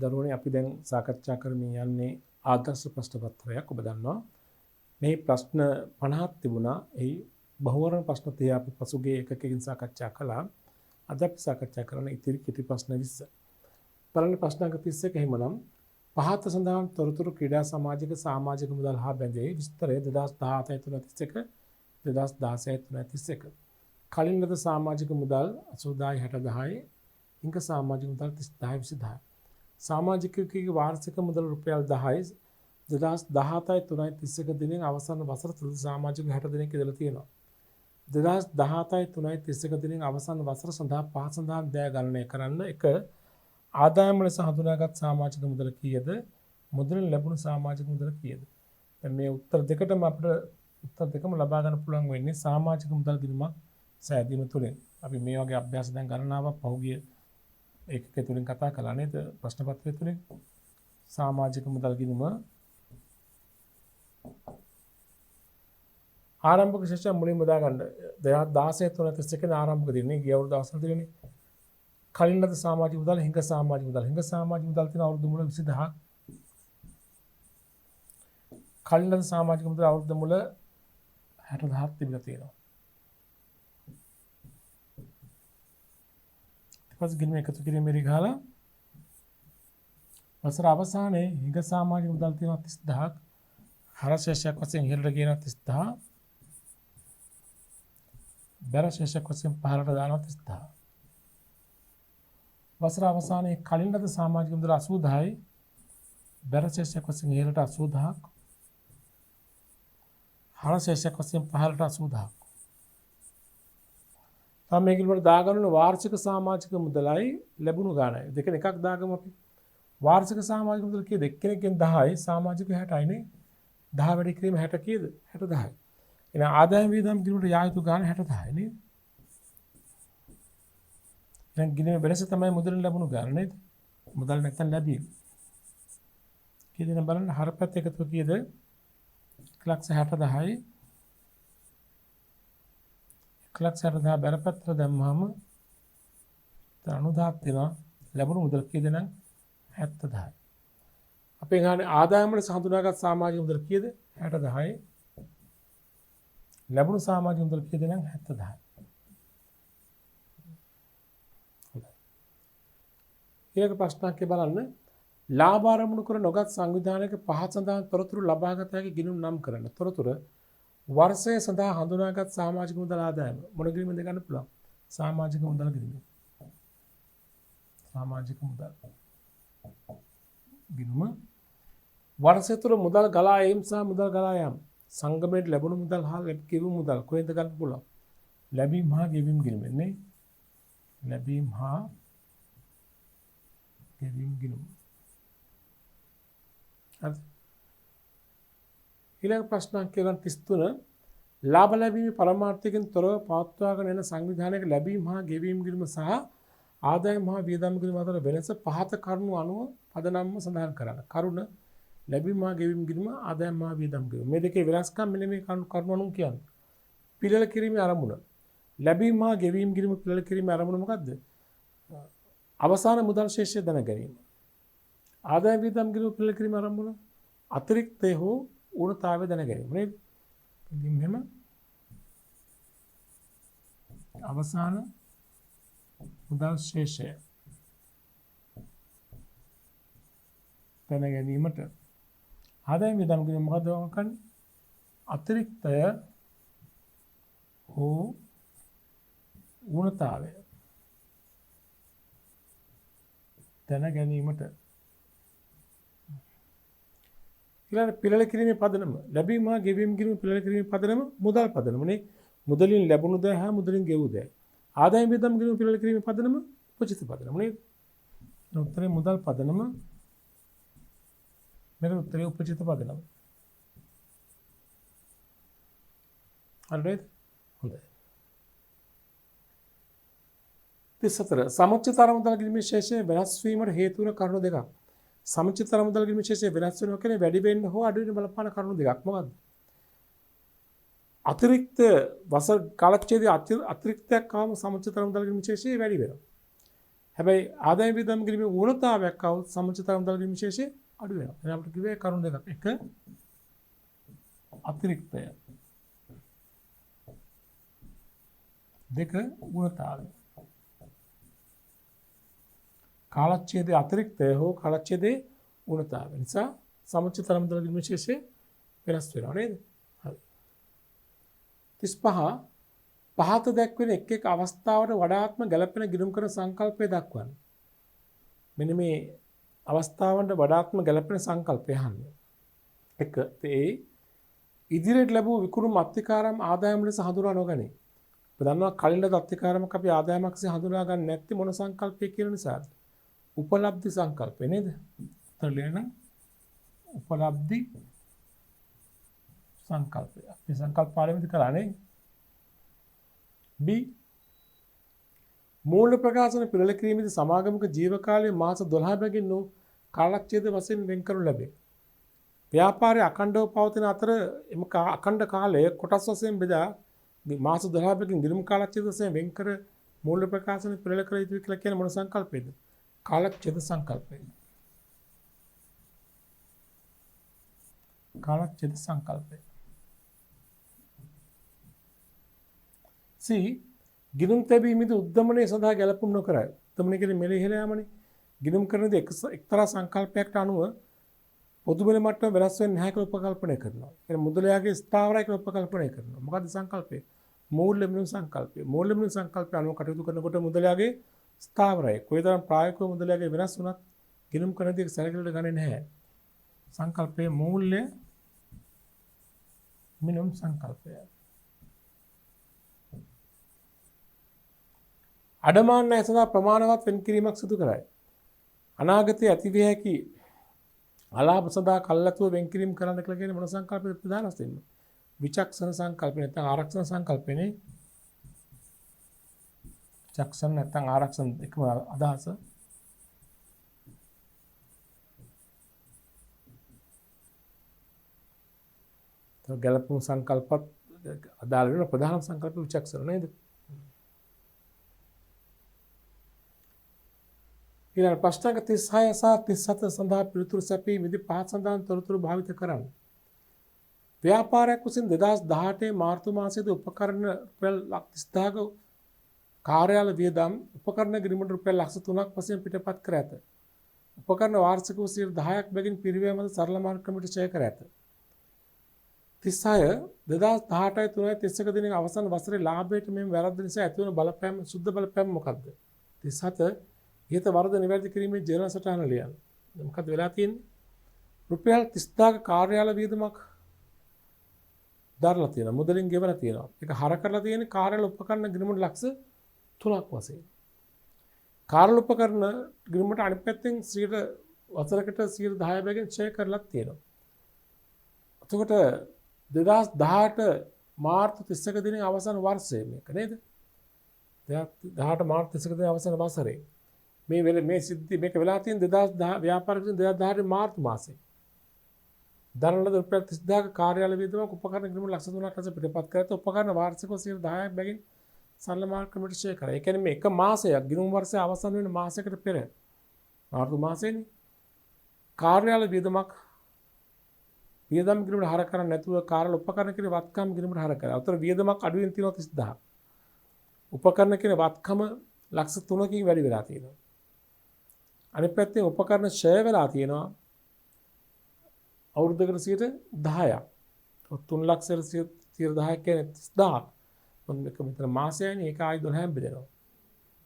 දරුවනේ අපි දැන් සාකච්ඡා කරමින් යන්නේ ආදර්ශ ප්‍රශ්න පත්‍රයක්. ඔබ දන්නවා මේ ප්‍රශ්න 50ක් තිබුණා. එහි බහුවර්ණ ප්‍රශ්න 30 අපි පසුගිය එකකකින් සාකච්ඡා කළා. අද අපි සාකච්ඡා කරන ඉතිරි කෙටි ප්‍රශ්න 20. බලන්න ප්‍රශ්න අංක 31 එහෙමනම් පහත සඳහන් තොරතුරු ක්‍රීඩා සමාජික සමාජික මුදල් හා බැඳේ විස්තරය 2017 2016 කලින් ලද සමාජික මුදල් 80000 6010 ඉංග සමාජික මුදල් 30000 20000 සමාජිකයෙකුගේ වාර්ෂික මුදල රුපියල් 10 2017 31 දිනෙන් අවසන් වසර තුල සමාජික 60 දිනක් ඉඳලා තියෙනවා. 2017 31 දිනෙන් අවසන් වසර සඳහා පහ සඳහන් දෑ ගණනය කරන්න එක ආදායම ලෙස හඳුනාගත් සමාජික මුදල කීයද? මුදලින් ලැබුණු සමාජික මුදල කීයද? දැන් මේ උත්තර දෙකටම අපිට උත්තර දෙකම ලබා ගන්න පුළුවන් වෙන්නේ සමාජික මුදල් ගිණුමක් සෑදීම තුළින්. අපි මේ වගේ අභ්‍යාස දැන් ගණනාවක් පහුගිය ඒකක තුලින් කතා කළා නේද? ප්‍රශ්න පත්‍රය තුලින් සමාජික මුදල් ගිණුම ආරම්භක ශිෂ්‍ය මුලින්ම දාගන්න 2016 31 ආරම්භක දිනේ ගිය අවුරුදු අවසන් දිනේ කලින් ලද සමාජික මුදල් හිඟ සමාජික මුදල් තියෙන අවුරුදු මුල 20000ක් කලින් ලද සමාජික මුදල් අවුරුදු මුල 60000ක් තිබිලා තියෙනවා. ඊට පස්සේ ගිණුම එකතු කිරීමේදී ගහලා වසර අවසානයේ හිඟ සමාජික මුදල් තියෙනවා 30000ක් හර ශේෂයක් වශයෙන් ඉහළට ගියනවා 30000 බැර ශේෂයක් වශයෙන් පහළට දානවා 30000 වසර අවසානයේ කලින් ලද සමාජික මුදල 80000යි බැර ශේෂයක් වශයෙන් ඉහළට 80000ක් හර ශේෂයක් වශයෙන් පහළට 80000ක් තම මේකෙ වල දාගන්න වාර්ෂික සමාජික මුදලයි ලැබුණු ගාණයි දෙකෙන් එකක් දාගමු අපි වාර්ෂික සමාජික මුදල කීයද එක්කෙනෙක්ගෙන් 10යි සමාජික 60යි නේ 10 වැඩි කිරීම 60 කීයද 60000යි එහෙනම් ආදායම වියදම් ගිණුමට යා යුතු ගාණ 60000යි නේද දැන් ගිණුමේ වෙනස තමයි මුදලින් ලැබුණු ගාණ නේද මුදල් නැත්තම් ලැබීම කීයද නම් බලන්න හරපැත්ත එකතු කීයද 160000යි 160000 බැරපත්‍ර දැම්මම 90000ක් දෙනවා ලැබුණු මුදල් කීයද නම් 70000යි අපේ ගානේ ආදායම වල හඳුනාගත් සමාජික මුදල කීයද 60000යි ලැබුණු සමාජික මුදල කීයද නම් 70000යි ඊළඟ ප්‍රශ්නයක් බලන්න ලාභ ආරමුණු කර නොගත් සංවිධානයක පහත සඳහන් තොරතුරු ලබාගත හැකි ගිණුම් නම් කරන්න තොරතුරු වර්ෂය සඳහා හඳුනාගත් සමාජික මුදල් ආදායම මොන ගිණුමෙන්ද ගන්න පුළුවන් සමාජික මුදල් ගිණුම සමාජික මුදල් ගිණුම වර්ෂය තුළ මුදල් ගලා ඒම් සහ මුදල් ගලා යාම සංගමයට ලැබුණු මුදල් හා ගෙවීම් මුදල් කොහෙන්ද ගන්න පුළුවන් ලැබීම් හා ගෙවීම් ගිණුමෙන් නේ ලැබීම් හා ගෙවීම් ගිණුම හරි ඊළඟ ප්‍රශ්නයක් කියලා 33 ලාභ ලැබීමේ පරමාර්ථයෙන් තොරව පවත්වාගෙන යන සංවිධානයක ලැබීම් හා ගෙවීම් ගිණුම සහ ආදායම් හා වියදම් ගිණුම අතර වෙනස පහත කරුණු අනුව පදනම්ව සඳහන් කරන්න. කරුණ ලැබීම් හා ගෙවීම් ගිණුම ආදායම් හා වියදම් ගිණුම. මේ දෙකේ වෙනස්කම් මෙන්න මේ කරුණු අනුව කියන්නේ. පිළිල කිරීමේ අරමුණ. ලැබීම් හා ගෙවීම් ගිණුම පිළිල කිරීමේ අරමුණ මොකද්ද? අවසාන මුදල් ශේෂය දැන ගැනීම. ආදායම් වියදම් ගිණුම පිළිල කිරීමේ අරමුණ අතිරික්තය හෝ ඌනතාවය දැන ගැනීම. නේද? ඉතින් මෙහෙම අවසාන මුදල් ශේෂය දැන ගැනීමට ආදායම් වියදම් ගිණුම මොකද කරන්නේ? අතිරික්තය හෝ ඌනතාවය දැන ගැනීමට ඊළඟ පිළිල කිරීමේ පදනම ලැබීම හා ගෙවීම් ගිණුම පිළිල කිරීමේ පදනම මුදල් පදනමනේ මුදලින් ලැබුණු දෑ හා මුදලින් ගෙවූ දෑ ආදායම් වියදම් ගිණුම පිළිල කිරීමේ පදනම උපචිත පදනම නේද උත්තරේ මුදල් පදනම මේක උත්තරේ උපචිත පදනම හරිද හොඳයි 34 සමුච්චිත අරමුදල් ගිණුමේ ශේෂය වෙනස් වීමට හේතු වන කරුණු දෙකක් සමුච්චිත අරමුදල් ගිණුමේ ශේෂය වෙනස් වෙනවා කියන්නේ වැඩි වෙන්න හෝ අඩු වෙන්න බලපාන කරුණු දෙකක් මොකක්ද අතිරික්ත වසර කාලච්ඡේදයේ අතිරික්තයක් ආවම සමුච්චිත අරමුදල් ගිණුමේ ශේෂය වැඩි වෙනවා හැබැයි ආදායම් වියදම් කිරීමේ ඌනතාවයක් આવුත් සමචිතර මුදල් විශේෂය අඩු වෙනවා. එහෙනම් අපිට කිව්වේ කරුණු දෙකක්. එක අතිරික්තය. දෙක ඌනතාවය. කාලච්ඡේදයේ අතිරික්තය හෝ කාලච්ඡේදයේ ඌනතාවය නිසා සමචිතර මුදල් විශේෂය වෙනස් වෙනවා නේද? හරි. 35 පහත දැක්වෙන එක් එක් අවස්ථාවට වඩාත්ම ගැළපෙන ගිණුම් කරන සංකල්පය දක්වන්න. මෙන්න මේ අවස්ථාවන්ට වඩාත්ම ගැළපෙන සංකල්පය අහන්නේ. 1. ඒ ඉදිරියට ලැබූ විකුණුම් අත්තිකාරම් ආදායම් ලෙස හඳුනා නොගනී. අපි දන්නවා කලින් ලද අත්තිකාරමක් අපි ආදායමක් ලෙස හඳුනා ගන්න නැති මොන සංකල්පය කියලා නිසාද? උපලබ්ධි සංකල්පය නේද? උත්තර ලියන්න. උපලබ්ධි සංකල්පය. අපි සංකල්ප පාඩමෙදි කරන්නේ. B. මූල්‍ය ප්‍රකාශන පිළිල කිරීමේදී සමාගමක ජීව කාලය මාස 12 බැගින් වූ කාලක්ෂේද වශයෙන් වෙන් කරනු ලැබේ. ව්‍යාපාරය අඛණ්ඩව පවතින අතර එම අඛණ්ඩ කාලය කොටස් වශයෙන් බෙදා මාස 12 බැගින් ගිණුම් කාලක්ෂේද වශයෙන් වෙන් කර මූල්‍ය ප්‍රකාශන පිළිල කළ යුතුයි කියලා කියන මොන සංකල්පයද? කාලක්ෂේද සංකල්පය. කාලක්ෂේද සංකල්පය. C. ගිණුම් තැබීමේදී උද්දමනය සඳහා ගැලපුම් නොකරයි. උද්දමනය කියන්නේ මෙලෙ ඉහළ යාමනේ. ගිණුම් කරනදී එක්තරා සංකල්පයකට අනුව පොදු බෙල මට්ටම වෙනස් වෙන්නේ නැහැ කියලා උපකල්පනය කරනවා. ඒ මුදලයාගේ ස්ථාවරයි කියලා උපකල්පනය කරනවා. මොකද්ද සංකල්පය? මූල්‍ය මිනුම් සංකල්පය. මූල්‍ය මිනුම් සංකල්පය අනුව කටයුතු කරනකොට මුදලයාගේ ස්ථාවරයි. කොයිතරම් ප්‍රායෝගිකව මුදලයාගේ වෙනස් වුණත් ගිණුම් කරනදී සැලකිලිට ගන්නේ නැහැ. සංකල්පයේ මූල්‍ය මිනුම් සංකල්පය. අඩමාන ණය සඳහා ප්‍රමාණවත් වෙන් කිරීමක් සිදු කරයි. අනාගතයේ ඇතිවිය හැකි අලාභ සඳහා කල්ලාතුව වෙන් කිරීම කරන්න කියලා කියන්නේ මොන සංකල්පයද ප්‍රධාන වශයෙන්ම? විචක්ෂණ සංකල්පය නැත්නම් ආරක්ෂණ සංකල්පනේ. විචක්ෂණ නැත්නම් ආරක්ෂණ එකම අදහස. ගැලපුම් සංකල්පත් අදාළ වෙන ප්‍රධාන සංකල්ප විචක්ෂණ නේද? ඊළඟ ප්‍රශ්න 36 සහ 37 සඳහා පිළිතුරු සැපීමේදී පහත් සඳහන් තොරතුරු භාවිත කරන්න. ව්‍යාපාරයක් විසින් 2018 මාර්තු මාසයේදී උපකරණ රුපියල් 30000ක කාර්යාල වියදම් උපකරණ ගිණුමට රුපියල් 3ක් වශයෙන් පිටපත් කර ඇත. උපකරණ වාර්ෂිකව 10%ක් බැගින් පිරිවැය මත සරල මාර්ග ක්‍රමයට ඡය කර ඇත. 36 2018 3 දිනක අවසන් වසරේ ලාභයට මෙම වැරද්ද නිසා ඇතිවන බලපෑම සුද්ධ බලපෑම මොකක්ද? 37 ඉහත වරද නිවැරදි කිරීමේ ජර්නල් සටහන ලියන්න. මොකද වෙලා තියෙන්නේ? රුපියල් 30000ක කාර්යාල වියදමක් දරලා තියෙනවා. මුදලින් ගෙවලා තියෙනවා. ඒක හර කරලා තියෙන්නේ කාර්යාල උපකරණ ගිණුමට ලක්ෂ 3ක් වශයෙන්. කාර්යාල උපකරණ ගිණුමට අනිත් පැත්තෙන් වසරකට 10% බැගින් ඡය කරලා තියෙනවා. එතකොට 2018 මාර්තු 31 දිනේ අවසන් වර්ෂයේ මේක නේද? 2018 මාර්තු 31 දිනේ අවසන් වසරේ. මේ සිද්ධි මේක වෙලා තියෙන 2010 ව්‍යාපාර විසින් 2018 මාර්තු මාසයේ. දරන ලද රුපියල් 30000ක කාර්යාල වියදමක් උපකරණ ගිණුම ලක්ෂ 3ක් ලෙස පිටපත් කරත උපකරණ වාර්ෂිකව 10%ක් බැගින් සරල මාර්ග ක්‍රමයට ඡය කරයි. ඒ කියන්නේ මේ එක මාසයක් ගිණුම් වර්ෂය අවසන් වෙන මාසයකට පෙර මාර්තු මාසයේනේ කාර්යාල වියදමක් වියදම් ගිණුමට හර කරන්නේ නැතුව කාර්යාල උපකරණ කියන වත්කම් ගිණුමට හර කරා. උතර වියදමක් අඩුවෙන් තියෙනවා 30000ක්. උපකරණ කියන වත්කම ලක්ෂ 3කින් වැඩි වෙලා තියෙනවා. අනිත් පැත්තෙන් උපකරණ ඡය වෙලා තියෙනවා අවුරුද්දකට 10%ක්. 3 ලක්ෂයට 10% කියන්නේ 30000ක්. මොකද මෙතන මාසයනේ ඒක ආයි 12න් බෙදෙනවා.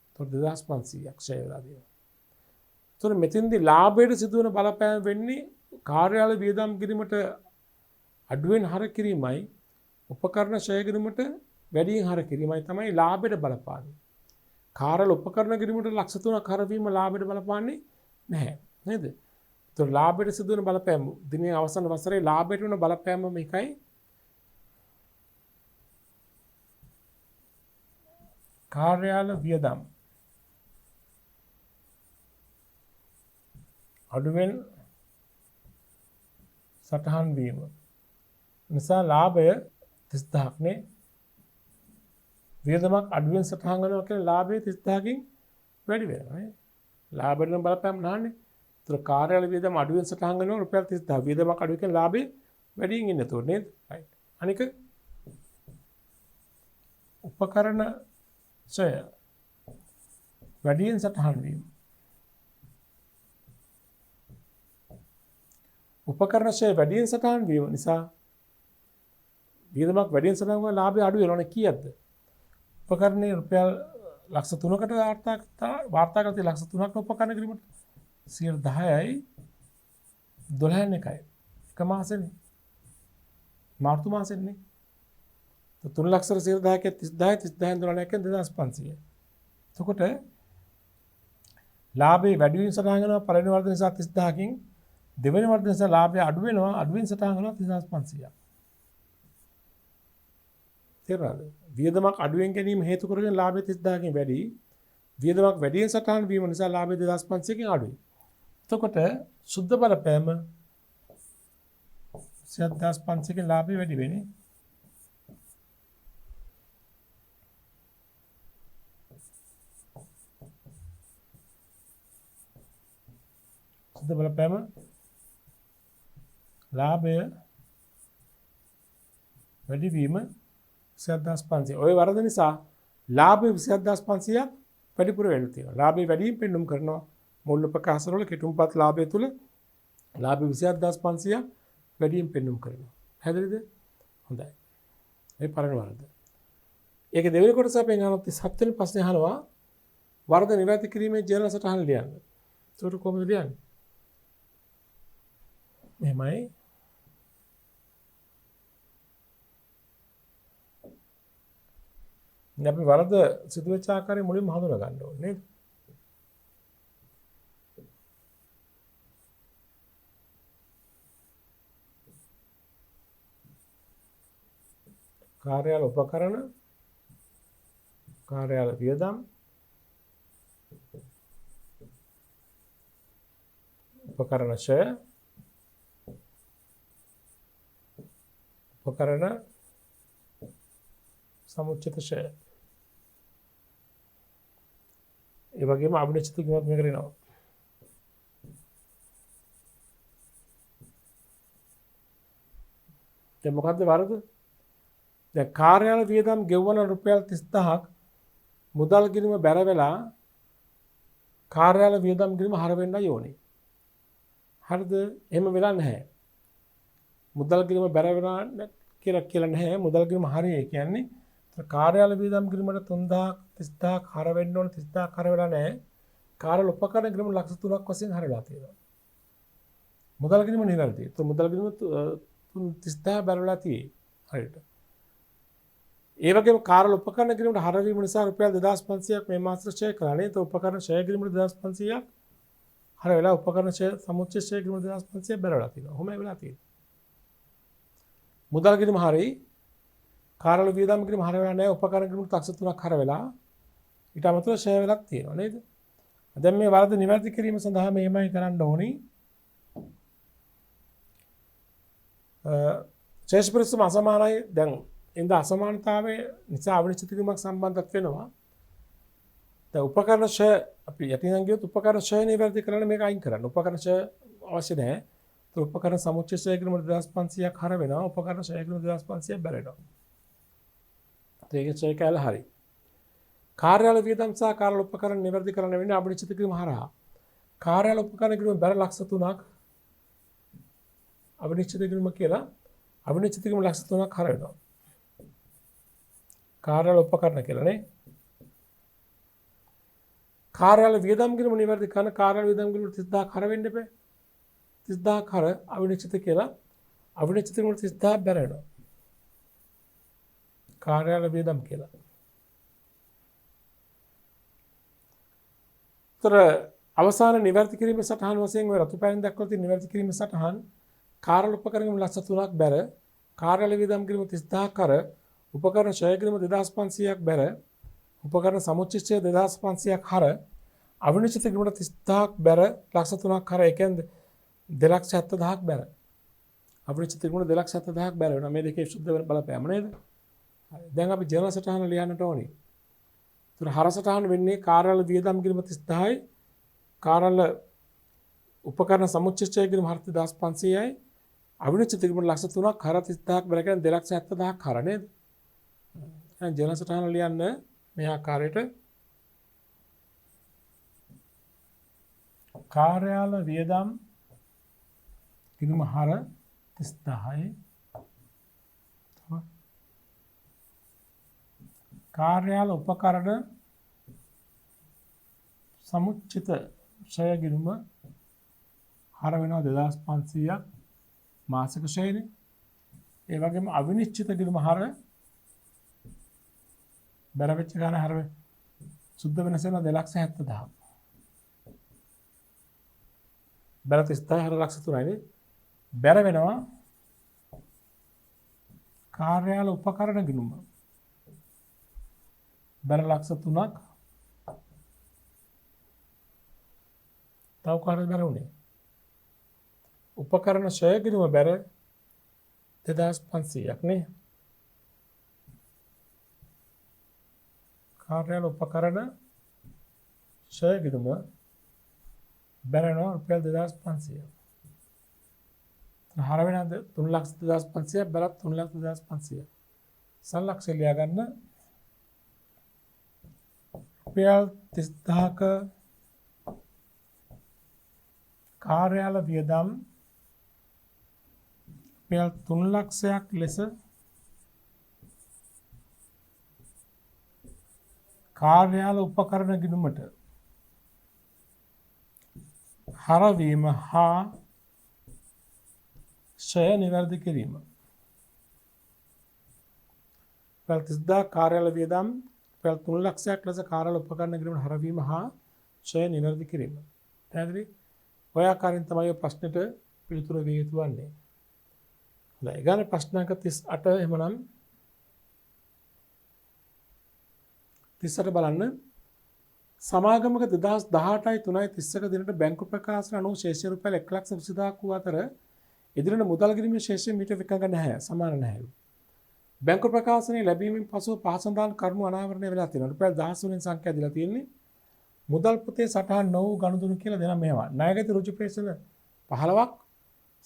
ඒතකොට 2500ක් ඡය වෙලා තියෙනවා. ඒතකොට මෙතෙන්දී ලාභයට සිදුවන බලපෑම වෙන්නේ කාර්යාල වියදම් කිරීමට අඩුවෙන් හර කිරීමයි උපකරණ ඡය කිරීමට වැඩියෙන් හර කිරීමයි තමයි ලාභයට බලපාන්නේ. කාර්යාල උපකරණ කිරීමට ලක්ෂ 3ක් හරවීම ලාභයට බලපාන්නේ නැහැ නේද? ඒතකොට ලාභයට සිදුවන බලපෑම දිනේ අවසන් වසරේ ලාභයට වෙන බලපෑම මේකයි. කාර්යාල වියදම් අඩුවෙන් සටහන් වීම නිසා ලාභය 30000ක් නේ. වියදමක් අඩුවෙන් සටහන් කරනවා කියන්නේ ලාභය 30000කින් වැඩි වෙනවා නේ. ලාභයට නම් බලපෑම් නාන්නේ. ඒතර කාර්යාල වියදම අඩුවෙන් සටහන් කරනවා රුපියල් 30000. වියදමක් අඩු එකෙන් ලාභේ වැඩියෙන් ඉන්නේ එතකොට නේද? right. අනික උපකරණ ඡය වැඩියෙන් සටහන් වීම. උපකරණ ඡය වැඩියෙන් සටහන් වීම නිසා වියදමක් වැඩියෙන් සටහන් කරන ලාභය අඩු වෙනවනේ කීයක්ද? උපකරණේ රුපියල් ලක්ෂ 3කට වාර්තා කරලා තියෙන ලක්ෂ 3ක් උපකරණ කිරීමට 10යි 12න් එකයි. එක මාසෙනේ. මාර්තු මාසෙන්නේ. 3 ලක්ෂ 10ක 30000 12න් 2500. එතකොට ලාභේ වැඩි වීම සටහන් කරනවා පළවෙනි වර්ධන නිසා 30000කින් දෙවෙනි වර්ධන නිසා ලාභය අඩු වෙනවා අඩුවෙන් සටහන් කරනවා 3500ක්. තේරුණාද? වියදමක් අඩුවෙන් ගැනීම හේතු කරගෙන ලාභය 30000කින් වැඩි. වියදමක් වැඩියෙන් සටහන් වීම නිසා ලාභය 2500කින් අඩුයි. එතකොට සුද්ධ බලපෑම 7500කින් ලාභය වැඩි වෙන්නේ. සුද්ධ බලපෑම ලාභය වැඩි වීම 27500. ඔය වරද නිසා ලාභය 27500ක් වැඩිපුර වෙන්න තියෙනවා. ලාභය වැඩියෙන් පෙන්눔 කරනවා මුල් ප්‍රකාශන වල කෙටුම්පත් ලාභය තුල ලාභය 27500ක් වැඩියෙන් පෙන්눔 කරනවා. හැදෙයිද? හොඳයි. මේ පළවෙනි වරද. ඒක දෙවෙනි කොටස අපෙන් අහනවා 37 වෙනි ප්‍රශ්නේ අහනවා වරද නිවැරදි කිරීමේ ජර්නල් සටහන ලියන්න. ඒකට කොහොමද ලියන්නේ? මෙහෙමයි. අපි වරද සිදුවෙච්ච ආකාරය මුලින්ම හඳුනා ගන්න ඕනේ නේද? කාර්යාල උපකරණ කාර්යාල වියදම් උපකරණ ඡය උපකරණ සමුච්චිත ඡය ඒ වගේම අභිනිශ්චිත කිරීමක් මේකට එනවා. දැන් මොකද්ද වරද? දැන් කාර්යාල වියදම් ගෙවවන රුපියල් 30000ක් මුදල් ගිණුම බැර වෙලා කාර්යාල වියදම් ගිණුම හර වෙන්නයි ඕනේ. හරිද? එහෙම වෙලා නැහැ. මුදල් ගිණුම බැර වෙනා කියලා නැහැ. මුදල් ගිණුම හරියයි කියන්නේ කාර්යාල වියදම් ගිණුමට 3000ක් 30000ක් හර වෙන්න ඕන 30000ක් හර වෙලා නැහැ. කාර්යාල උපකරණ ගිණුම ලක්ෂ 3ක් වශයෙන් හරලා තියෙනවා. මුදල් ගිණුම නිවැරදි. તો මුදල් ගිණුම 30000 බැරලා තියෙයි. හරියට. ඒ වගේම කාර්යාල උපකරණ ගිණුමට හර වීම නිසා රුපියල් 2500ක් මේ මාසෙට ෂෙයා කළානේ. તો උපකරණ ෂෙයා ගිණුමට 2500ක් හර වෙලා උපකරණ ෂෙයා සමුච්චය ෂෙයා ගිණුමට 2500ක් බැරලා තියෙනවා. කොහොමද වෙලා තියෙන්නේ? මුදල් ගිණුම හරි කාර්යාල වියදම් ගිණුම හර වෙලා නැහැ. උපකරණ ගිණුමට ලක්ෂ 3ක් හර වෙලා ඊට අමතරව ෂෙයා වෙලක් තියෙනවා නේද? දැන් මේ වරද නිවැරදි කිරීම සඳහා මෙහෙමයි කරන්න ඕනි. ශේෂ පරිස්සම අසමානයි. දැන් ඉඳ අසමානතාවය නිසා අවිනිශ්චිත කිරීමක් සම්බන්ධත් වෙනවා. දැන් උපකරණ ෂය අපි යටින් ගියොත් උපකරණ ෂය නිවැරදි කරන්න මේක අයින් කරන්න. උපකරණ ෂය අවශ්‍ය නැහැ. તો උපකරණ සමුච්චය ෂය කිරීමට 2500ක් හර වෙනවා. උපකරණ ෂය කිරීමට 2500ක් බැරෙනවා. ඒක ෂය කැල හරි. කාර්යාල වියදම් සහ කාර්යාල උපකරණ නිවැරදි කරන්න වෙන්නේ අවිනිශ්චිත කිරීම හරහා. කාර්යාල උපකරණ කිරීම බැර ලක්ෂ 3ක් අවිනිශ්චිත කිරීම කියලා අවිනිශ්චිත කිරීම ලක්ෂ 3ක් හර වෙනවා. කාර්යාල උපකරණ කියලා නේ. කාර්යාල වියදම් කිරීම නිවැරදි කරන කාර්යාල වියදම් කිරීම 30000ක් හර වෙන්න එපා. 30000ක් හර අවිනිශ්චිත කියලා අවිනිශ්චිත කිරීම 30000ක් බැර වෙනවා. කාර්යාල වියදම් කියලා. තර අවසාන නිවැරදි කිරීම සටහන් වශයෙන් ඔය රතු පැන් දක්වලා තියෙන නිවැරදි කිරීම සටහන් කාර්යාල උපකරණ ලක්ෂ 3ක් බැර කාර්යාල වියදම් කිරීම 30000ක් කර උපකරණ ඡය කිරීම 2500ක් බැර උපකරණ සමුච්චය 2500ක් හර අවිනිශ්චිත කිරීම 30000ක් බැර ලක්ෂ 3ක් හර ඒ කියන්නේ 270000ක් බැර අවිනිශ්චිත කිරීම 270000ක් බැර වෙනවා. මේ දෙකේ සුද්ධ වෙන බලපෑම නේද? දැන් අපි ජර්නල් සටහන ලියන්නට ඕනේ. ඒතර හර සටහන වෙන්නේ කාර්යාල වියදම් කිරීම 30000යි කාර්යාල උපකරණ සමුච්චය ගිණුම හර 2500යි. අවිනිශ්චිත ගිණුම ලක්ෂ 3ක් හර 30000ක් බැල කියන්නේ 270000ක් හර නේද? දැන් ජන සටහන ලියන්න මේ ආකාරයට කාර්යාල වියදම් ගිණුම හර 30000යි. කාර්යාල උපකරණ සමුච්චිත ෂය ගිණුම හර වෙනවා 2500ක් මාසික ෂයනේ. ඒ වගේම අවිනිශ්චිත ගිණුම හර බැර වෙච්ච ගාන හර සුද්ධ වෙනස වෙනවා 270000. බැර 30000 හර ලක්ෂ 3යිනේ. බැර වෙනවා කාර්යාල උපකරණ ගිණුම බැර ලක්ෂ 3ක්. තව කාර්ය බැර උනේ උපකරණ ෂය ගිණුම බැර 2500ක් නේ. කාර්යාල උපකරණ ෂය ගිණුම බැරනවා රුපියල් 2500ක්. හර වෙනද 3,25,500ක් බැලත් 3,25,500ක්. සල්ලක්ෂය ලියා ගන්න රුපියල් 30000ක කාර්යාල වියදම් රුපියල් 3 ලක්ෂයක් ලෙස කාර්යාල උපකරණ ගිණුමට හරවීම හා ෂය නිවැරදි කිරීම. රුපියල් 30000 කාර්යාල වියදම් රුපියල් 3 ලක්ෂයක් ලෙස කාර්යාල උපකරණ ගිණුමට හරවීම හා ෂය නිවැරදි කිරීම. පැහැදිලි? ඔය ආකාරයෙන් තමයි ඔය ප්‍රශ්නෙට පිළිතුර දෙන්න යුතු වන්නේ. හොඳයි. ඊගාන ප්‍රශ්න අංක 38 එහෙමනම් 38 බලන්න. සමාගමක 2018යි 3යි 30ක දිනට බැංකු ප්‍රකාශන අනුව ශේෂය රුපියල් 1,20,000ක් වූ අතර ඉදිරියට මුදල් ගෙවීමේ ශේෂය මීට විකඟ නැහැ. සමාන නැහැ. බැංකු ප්‍රකාශනයේ ලැබීමෙන් පසුව පහසඳාන් කරුණු අනාවරණය වෙලා තියෙනවා. රුපියල් 10 වෙනි සංඛ්‍යා දීලා තියෙන්නේ. මුදල් පොතේ සටහන් නො වූ ගනුදෙනු කියලා දෙනවා මේවා. ණයගැති රුජු ප්‍රේෂණ 15ක්,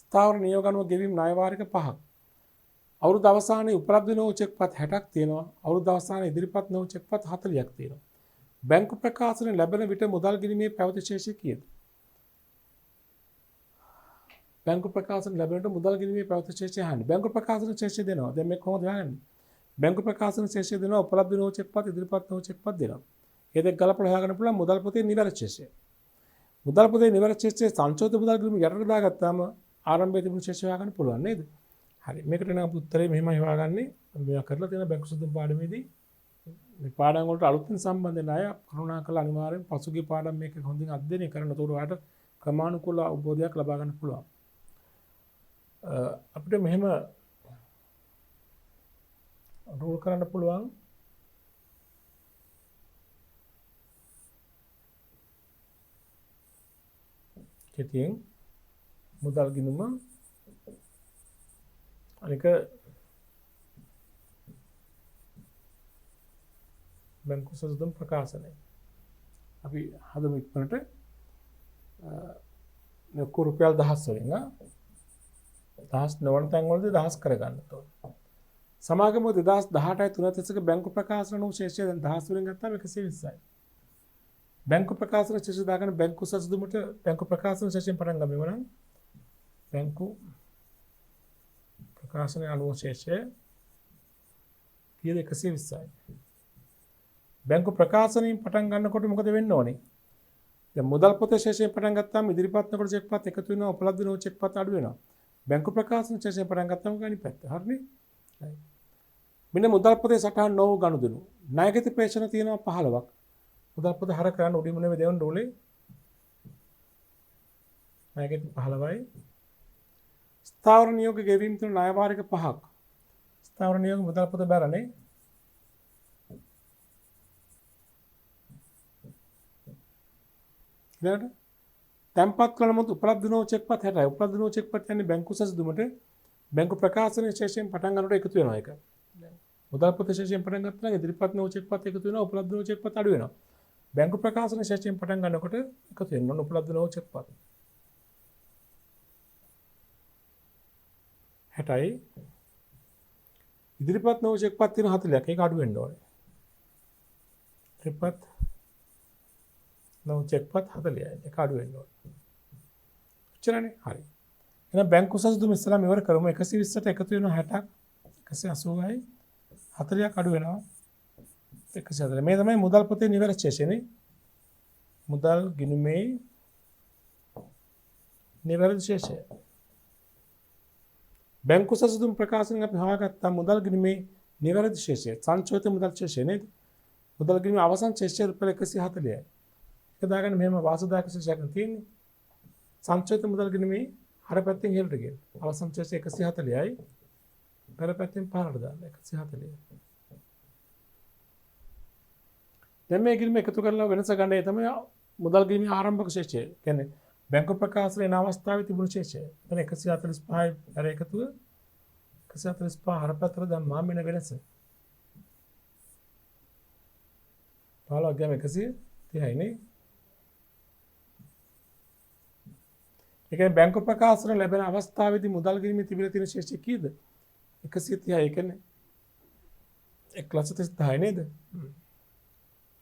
ස්ථාවර නියෝග අනුව ගෙවීම් ණය වාරික 5ක්. අවුරුදු අවසානයේ උපලබ්ධ නොවූ චෙක්පත් 60ක් තියෙනවා. අවුරුදු අවසානයේ ඉදිරිපත් නොවූ චෙක්පත් 40ක් තියෙනවා. බැංකු ප්‍රකාශන ලැබෙන විට මුදල් ගෙවීමේ පැවති ශේෂය කීයද? බැංකු ප්‍රකාශන ලැබෙන විට මුදල් ගෙවීමේ පැවති ශේෂය අහන්නේ. බැංකු ප්‍රකාශන ශේෂය දෙනවා. දැන් මේ කොහොමද හොයන්නේ? බැංකු ප්‍රකාශන ශේෂය දෙනවා, උපලබ්ධ නොවූ චෙක්පත්, ඉදිරිපත් නොවූ චෙක්පත් දෙනවා. ඒ දෙක ගලපලා හොයාගන්න පුළුවන් මුදල් පොතේ නිවැරදි ශේෂය. මුදල් පොතේ නිවැරදි ශේෂය සංචෝදිත මුදල් ගෙවීම යටට දාගත්තාම ආරම්භයේ තිබුණු ශේෂය හොයාගන්න පුළුවන් නේද? හරි. මේකට නම් උත්තරේ මෙහෙමයි හොයාගන්නේ. මේවා කරලා තියෙන බැංකු සුදුම් පාඩමේදී මේ පාඩම් වලට අලුතින් සම්බන්ධ වෙන අය කරුණාකරලා අනිවාර්යෙන් පසුගිය පාඩම් මේක හොඳින් අධ්‍යයනය කරන්න. උතෝර ඔයාලට ක්‍රමානුකූල අවබෝධයක් ලබා ගන්න පුළුවන්. අපිට මෙහෙම රූල් කරන්න පුළුවන්. කෙටියෙන් මුදල් ගිණුම අනික බැංකු සුදුම් ප්‍රකාශනය. අපි හදමු ඉක්මනට මේ රුපියල් 1000 වලින් 1000 නොවන තැන් වලදී 1000 කරගන්න ඕන. සමාගම 2018යි 330ක බැංකු ප්‍රකාශන වූ ශේෂය දැන් 1000 වලින් ගත්තාම 120යි. බැංකු ප්‍රකාශන ශේෂය දාගෙන බැංකු සුදුමට බැංකු ප්‍රකාශන ශේෂයෙන් පටන් ගමු නම් බැංකු ප්‍රකාශන අනුව ශේෂය කීයද? 120යි. බැංකු ප්‍රකාශනයෙන් පටන් ගන්නකොට මොකද වෙන්න ඕනේ? දැන් මුදල් පොතේ ශේෂයෙන් පටන් ගත්තාම ඉදිරිපත් නොකර චෙක්පත් එකතු වෙනවා, උපලබ්ධ නොවූ චෙක්පත් අඩු වෙනවා. බැංකු ප්‍රකාශන ශේෂයෙන් පටන් ගත්තාම අනිත් පැත්ත. හරිනේ? හරි. මෙන්න මුදල් පොතේ සටහන් නොවූ ගනුදෙනු. ණයගැති ප්‍රේෂණ තියෙනවා 15ක්. මුදල් පොත හර කරන්න උඩින්ම නෙවෙයි දෙවන්න ඕනේ. ණයගැති 15යි. ස්ථාවර නියෝග ගෙවීම් තුන ණය වාරික 5ක්. ස්ථාවර නියෝග මුදල් පොත බැලනේ. ඊළඟට තැන්පත් කළ මොහොත උපලබ්ධ නොවූ චෙක්පත් 60යි. උපලබ්ධ නොවූ චෙක්පත් කියන්නේ බැංකු සසුදුමට බැංකු ප්‍රකාශනයේ ශේෂයෙන් පටන් ගන්නකොට එකතු වෙනවා ඒක. මුදල් පොතේ ශේෂයෙන් පටන් ගත්තා නම් ඉදිරිපත් නොවූ චෙක්පත් එකතු වෙනවා, උපලබ්ධ නොවූ චෙක්පත් අඩු වෙනවා. බැංකු ප්‍රකාශන ශේෂයෙන් පටන් ගන්නකොට එකතු වෙන්න ඕන උපලබ්ධ නොවු චෙක්පත් 60යි ඉදිරිපත් නොවු චෙක්පත් තියෙන 40ක් ඒක අඩු වෙන්න ඕනේ. ඉදිරිපත් නොවු චෙක්පත් 40යි ඒක අඩු වෙන්න ඕනේ. එච්චරනේ හරි. එහෙනම් බැංකු සසුදුම ඉස්සලා මෙවර කරමු 120ට එකතු වෙන 60ක් 180යි 40ක් අඩු වෙනවා 140. මේ තමයි මුදල් පොතේ නිවැරදි ශේෂයනේ. මුදල් ගිණුමේ නිවැරදි ශේෂය. බැංකු සසුදුම් ප්‍රකාශනයෙන් අපි හොයාගත්තා මුදල් ගිණුමේ නිවැරදි ශේෂය. සංචෝිත මුදල් ශේෂය නේද? මුදල් ගිණුමේ අවසන් ශේෂය රුපියල් 140යි. ඒක දාගන්න මෙහෙම වාසුදායක ශේෂයක් තියෙන්නේ. සංචෝිත මුදල් ගිණුමේ හර පැත්තෙන් ඉහළට ගියන. අවසන් ශේෂය 140යි. පෙර පැත්තෙන් පහළට දාන්න 140යි. දැන් මේ ගිණුම එකතු කරලා වෙනස ගන්න ඒ තමයි මුදල් ගිණුමේ ආරම්භක ශේෂය. කියන්නේ බැංකු ප්‍රකාශනයේ අවස්ථාවේ තිබුණු ශේෂය. එතන 145යි අර එකතුව 145 හර පැත්තට දැම්මා මෙන්න වෙනස. 15 ගාම 130යි නේ. ඒ කියන්නේ බැංකු ප්‍රකාශන ලැබෙන අවස්ථාවේදී මුදල් ගිණුමේ තිබිලා තියෙන ශේෂය කීයද? 130යි. ඒ කියන්නේ 1,30යි නේද?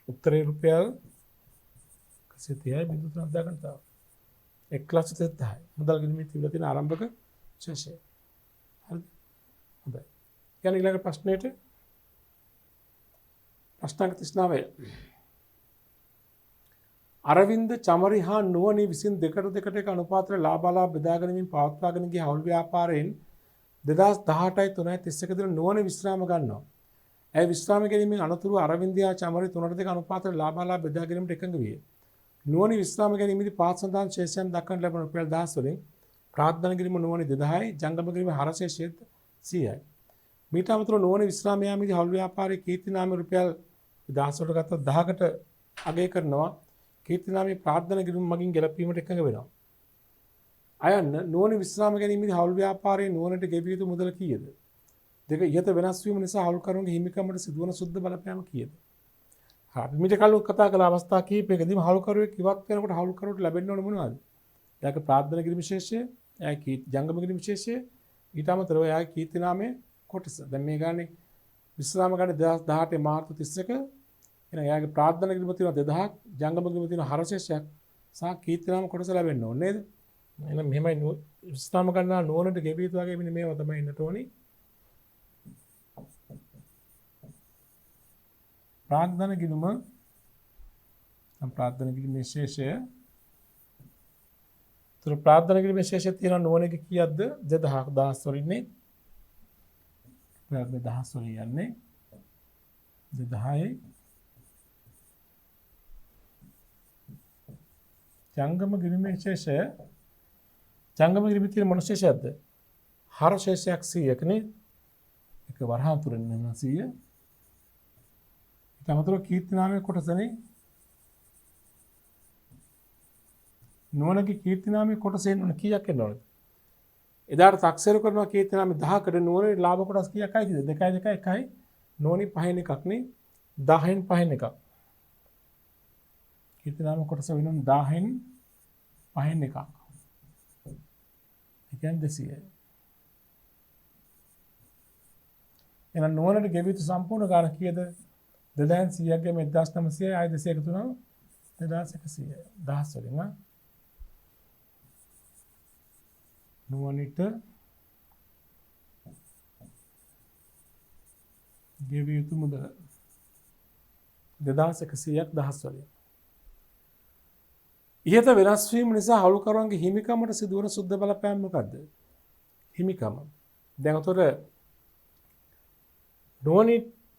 උත්තරේ රුපියල් 130යි බිඳු 3ක් දාගන්න තාම 1,30යි මුදල් ගිණුමේ තිබිලා තියෙන ආරම්භක ශේෂය. හරිද? හොඳයි. ඊළඟ ඊළඟ ප්‍රශ්නෙට ප්‍රශ්න අංක 39. අරවින්ද චමරි හා නුවණි විසින් දෙකට එක අනුපාතර ලාභාලාභ බෙදා ගැනීමෙන් පවත්වාගෙන ගිය හවුල් ව්‍යාපාරයෙන් 2018යි 3යි 31 දින නුවණි විශ්‍රාම ගන්නවා. ඇය විශ්‍රාම ගැනීමෙන් අනතුරු අරවින්දයා චමරි 3:2 අනුපාතර ලාභාලාභ බෙදා ගැනීමට එකඟ විය. නුවණි විශ්‍රාම ගැනීමේදී පාත් සඳහන් ශේෂයන් දක්වන ලැබෙන රුපියල් 10 වලින් ප්‍රාර්ථනා කිරීම නුවණි 2000යි ජංගම කිරීම හර ශේෂය 100යි. මීට අමතරව නුවණි විශ්‍රාම යාමේදී හවුල් ව්‍යාපාරයේ කීර්ති නාමයේ රුපියල් 10 වලට ගත්ත 10කට අගය කරනවා. කීර්ති නාමයේ ප්‍රාර්ථනා කිරීම මගින් ගැලපීමට එකඟ වෙනවා. අයන්න නුවණි විශ්‍රාම ගැනීමේදී හවුල් ව්‍යාපාරයේ නුවණට ගෙවිය යුතු මුදල කීයද? දෙක ඉහත වෙනස් වීම නිසා හවුල්කරුවන්ගේ හිමිකමට සිදුවන සුද්ධ බලපෑම කීයද? අපි මීට කලින් කතා කළ අවස්ථා කිහිපයකදීම හවුල්කරුවෙක් ඉවත් වෙනකොට හවුල්කරුවට ලැබෙන්න ඕන මොනවද? එයාගේ ප්‍රාර්ථනා කිරීම ශේෂය, එයාගේ ජංගම කිරීම ශේෂය, ඊට අමතරව එයාගේ කීර්ති නාමයේ කොටස. දැන් මේ ගානේ විශ්‍රාම ගන්න 2018 මාර්තු 31 එහෙනම් එයාගේ ප්‍රාර්ථනා කිරීම තියෙනවා 2000ක්, ජංගම කිරීම තියෙනවා හර ශේෂයක් සහ කීර්ති නාම කොටස ලැබෙන්න ඕනේ නේද? එහෙනම් මෙහෙමයි විශ්‍රාම ගන්නා නුවණට ගෙවිය යුතු වගේ මෙන්න මේවා තමයි ඉන්නට ඕනේ. ප්‍රාර්ථනා කිරීම ප්‍රාර්ථනා කිරීමේ ශේෂය තුර ප්‍රාර්ථනා කිරීමේ ශේෂය තියෙන නුවණක කීයක්ද? 2000ක් 10 වලින්නේ ප්‍රාර්ථනා 10 වලින් යන්නේ 2000යි ජංගම කිරීමේ ශේෂය ජංගම කිරීමේ තියෙන මොන ශේෂයක්ද? හර ශේෂයක් 100ක නේ. එක වරහන් තුරෙන් නම් 100 තමතර කීර්ති නාමයේ කොටසනේ නුවණගේ කීර්ති නාමයේ කොටසෙන් උන කීයක් එන්න ඕනද? එදාට තක්සේරු කරනවා කීර්ති නාමයේ 10කට නුවණේ ලාභ කොටස් කීයක්යි කිව්ද? 2 2 1යි නුවණේ 5න් එකක් නේ 10න් 5න් එකක්. කීර්ති නාම කොටස වෙනුම් 10න් 5න් එකක්. ඒ කියන්නේ 200යි. එහෙනම් නුවණට ගෙවිය යුතු සම්පූර්ණ ගාණ කීයද? 2100ක් ගෙම 1900යි ආයි 200 එකතු වෙනවා 2100යි 10 වලින් නුවණිට ගෙවිය යුතු මුදල 2100ක් 10 වලින් ඉහත වෙනස් වීම නිසා හවුල්කරුවන්ගේ හිමිකමට සිදුවන සුද්ධ බලපෑම මොකද්ද? හිමිකම. දැන් උතර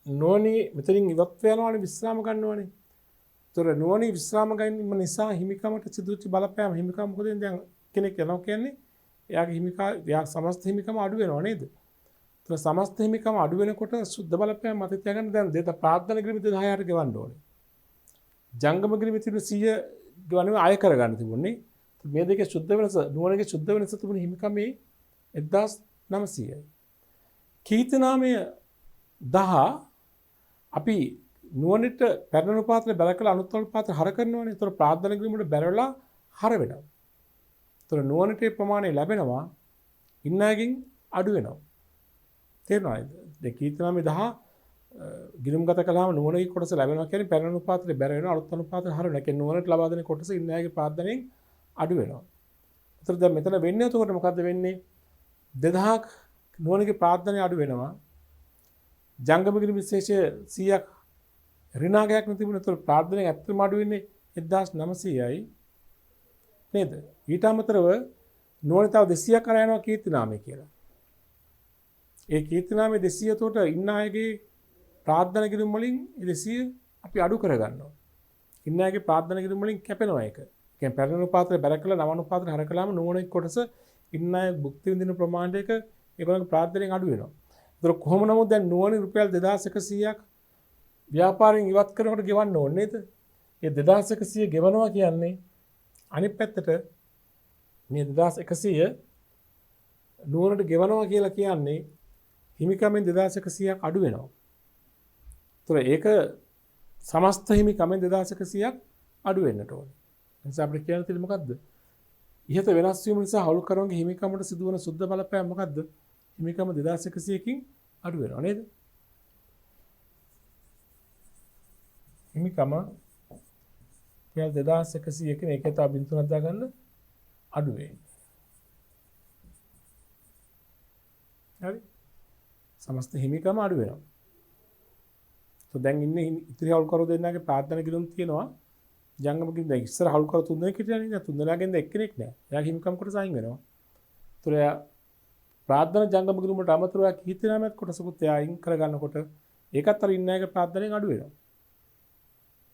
නුවණි මෙතනින් ඉවත් වෙනවානේ විශ්‍රාම ගන්නවානේ. ඒතර නුවණි විශ්‍රාම ගැනීම නිසා හිමිකමට සිදුවෙච්ච බලපෑම හිමිකම මොකද දැන් කෙනෙක් යනවා කියන්නේ එයා සමස්ත හිමිකම අඩු වෙනවා නේද? ඒතර සමස්ත හිමිකම අඩු වෙනකොට සුද්ධ බලපෑම මත තියාගන්න දැන් දෙත ප්‍රාර්ථනා කිරීම 1000ට ගෙවන්න ඕනේ. ජංගම කිරීම 100 ගෙවන්න ආය කරගන්න තිබුණේ. මේ දෙකේ සුද්ධ වෙනස නුවණගේ සුද්ධ වෙනස තිබුණ හිමිකමේ 1900යි. කීර්ති නාමය 10 අපි නුවණට පැරණි පාත්‍රය බැල කළ අනුත් පාත්‍රය හර කරනවනේ. ඒතර ප්‍රාර්ථනා කිරීමට බැරලා හර වෙනවා. ඒතර නුවණට ප්‍රමාණය ලැබෙනවා. ඉන්න අයගෙන් අඩු වෙනවා. තේරෙනවද? දැන් කීර්තනාමේ 10 ගිණුම්ගත කළාම නුවණේ කොටස ලැබෙනවා කියන්නේ පැරණි අනුපාතය බැර වෙනවා අලුත් අනුපාතය හර වෙනවා. කියන්නේ නුවණට ලබා දෙන කොටස ඉන්න අයගේ ප්‍රාර්ථනාවෙන් අඩු වෙනවා. ඒතර දැන් මෙතන වෙන්නේ එතකොට මොකද්ද වෙන්නේ? 2000ක් නුවණගේ ප්‍රාර්ථනාව අඩු වෙනවා. ජංගම ගිණුම් විශේෂය 100ක් ඍණාගයක් නැතිවුණ ඒතර ප්‍රාර්ථනාවෙන් ඇත්තටම අඩු වෙන්නේ 1900යි නේද? ඊට අමතරව නුවණ තව 200ක් අර යනවා කීර්තිනාමය කියලා. ඒ කීර්තිනාමයේ 200 තොට ඉන්න අයගේ ප්‍රාර්ථනා කිරීම වලින් 200 අපි අඩු කරගන්නවා. ඉන්න අයගේ ප්‍රාර්ථනා කිරීම වලින් කැපෙනවා ඒක. කියන්නේ පැරණි පාත්‍රය බැල කළා නව අනුපාතය හර කළාම නුවණේ කොටස ඉන්න අය භුක්ති විඳින ප්‍රමාණයක ඒගොල්ලන්ගේ ප්‍රාර්ථනාවෙන් අඩු වෙනවා. ඒතර කොහොම නමුත් දැන් නුවණේ රුපියල් 2100ක් ව්‍යාපාරයෙන් ඉවත් කරනකොට ගෙවන්න ඕනේ නේද? ඒ 2100 ගෙවනවා කියන්නේ අනිත් පැත්තට මේ 2100 නුවණට ගෙවනවා කියලා කියන්නේ හිමිකමෙන් 2100ක් අඩු වෙනවා. ඒතර ඒක සමස්ත හිමිකමෙන් 2100ක් අඩු වෙන්නට ඕනේ. ඒ නිසා අපිට කියන්න තියෙන්නේ මොකද්ද? ඉහත වෙනස් වීම නිසා හවුල්කරුවන්ගේ හිමිකමට සිදුවන සුද්ධ බලපෑම මොකද්ද? හිමිකම 2100කින් අඩු වෙනවා නේද? හිමිකම රුපියල් 2100කින් ඒකේ තව බින්දුවක් දාගන්න අඩු වෙයි. හරි? සමස්ත හිමිකම අඩු වෙනවා. දැන් ඉන්නේ ඉතිරි හවුල්කරු දෙන්නාගේ ප්‍රාර්ථනා කිරීම තියෙනවා. ජංගම කිව්ව දැන් ඉස්සර හවුල්කරු තුන් දෙනෙක් හිටියනේ. දැන් තුන් දෙනාගෙන් එක්කෙනෙක් නෑ. එයාගේ හිමිකම් කොටස අයින් වෙනවා. ඒතර එයා ප්‍රාර්ථනා ජංගම කිරීමට අමතරව එයා කීර්තිනාමයක් කොටසකුත් එයා අයින් කරගන්නකොට ඒකත් අර ඉන්න අයගේ ප්‍රාර්ථනාවෙන් අඩු වෙනවා.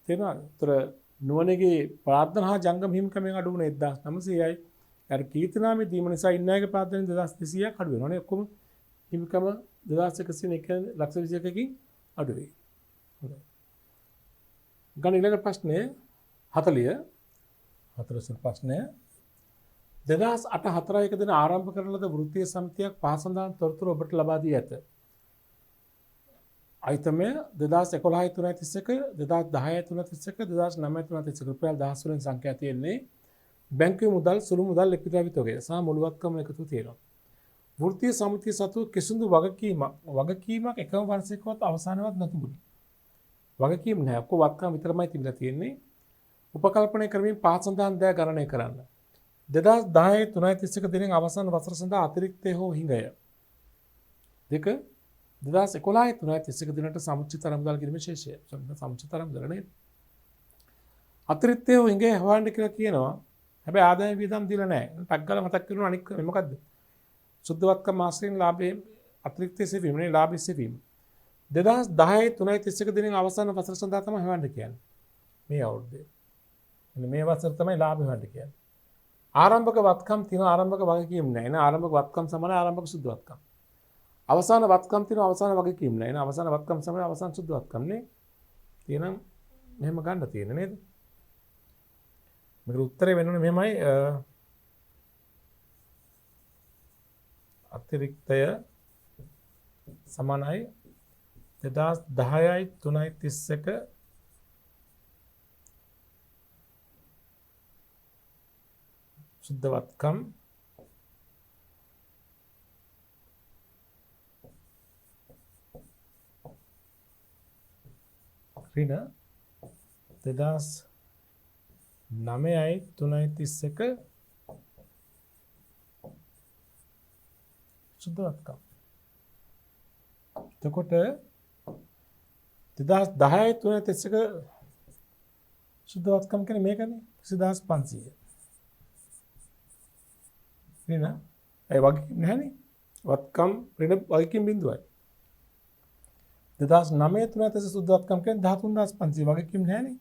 තේරුණාද? ඒතර නුවණගේ ප්‍රාර්ථනා හා ජංගම හිමිකමෙන් අඩු වුණ 1900යි. අර කීර්තිනාමේ දීම නිසා ඉන්න අයගේ ප්‍රාර්ථනාවෙන් 2200ක් අඩු වෙනවා නේ. ඔක්කොම හිමිකම 2121කින් අඩු වෙයි. හොඳයි. ගණ ඊළඟ ප්‍රශ්නය 40 හතරවෙනි ප්‍රශ්නය 2008 4 දින ආරම්භ කරන ලද වෘත්තීය සමිතියක් පහසඳාන් තොරතුරු ඔබට ලබා දී ඇත. අයිතමය 2011 331 2010 331 2009 331 රුපියල් 10 වලින් සංඛ්‍යා තියෙන්නේ බැංකුවේ මුදල් සුළු මුදල් ලිපිද්‍රව්‍ය තොගය සහ මුළුවත්කම එකතු තියෙනවා. වෘත්තීය සමිතිය සතු කිසිදු වගකීමක් එකම වර්ෂයකවත් අවසානවත් නැතිබුණි. වගකීම් නැහැ. ඔක්කොම වත්කම් විතරමයි තිබිලා තියෙන්නේ. උපකල්පනය කරමින් පහසඳාන් දෑ ගණනය කරන්න. 2010 331 දිනෙන් අවසන් වසර සඳහා අතිරික්තය හෝ හිඟය. දෙක 2011 331 දිනට සමුච්චිත අරමුදල් කිරීමේ ශේෂය. සමුච්චිත අරමුදල නේද? අතිරික්තය හෝ හිඟය හොයන්න කියලා කියනවා. හැබැයි ආදායම් වියදම් දීලා නැහැ. ටක් ගාලා මතක් කරනවා අනික මොකද්ද? සුද්ධවත්කම් මාසයෙන් ලාභයේ අතිරික්තය සෙවීම නේ ලාභය සෙවීම. 2010 331 දිනෙන් අවසන් වසර සඳහා තමයි හොයන්න කියන්නේ. මේ අවුරුද්දේ. මෙන්න මේ වසර තමයි ලාභය හොයන්න කියන්නේ. ආරම්භක වත්කම් තියෙන ආරම්භක වගකීම් නැහැ. එන ආරම්භක වත්කම් සමාන ආරම්භක සුද්ධ වත්කම්. අවසාන වත්කම් තියෙන අවසාන වගකීම් නැහැ. එන අවසාන වත්කම් සමාන අවසාන සුද්ධ වත්කම් නේ. එහෙනම් මෙහෙම ගන්න තියෙන්නේ නේද? මේකට උත්තරේ වෙන්නේ මෙහෙමයි අතිරික්තය සමානයි 2010යි 331 සුද්ධවත්කම් ඍණ 2009යි 331 සුද්ධවත්කම්. එතකොට 2010යි 331 සුද්ධවත්කම් කියන්නේ මේකනේ 2500. ඍණ ඒ වගකීම් නැහැනේ. වත්කම් ඍණ වගකීම් බිඳුවයි. 2009 331 සුද්ධවත්කම් කියන්නේ 13500 වගකීම් නැහැනේ.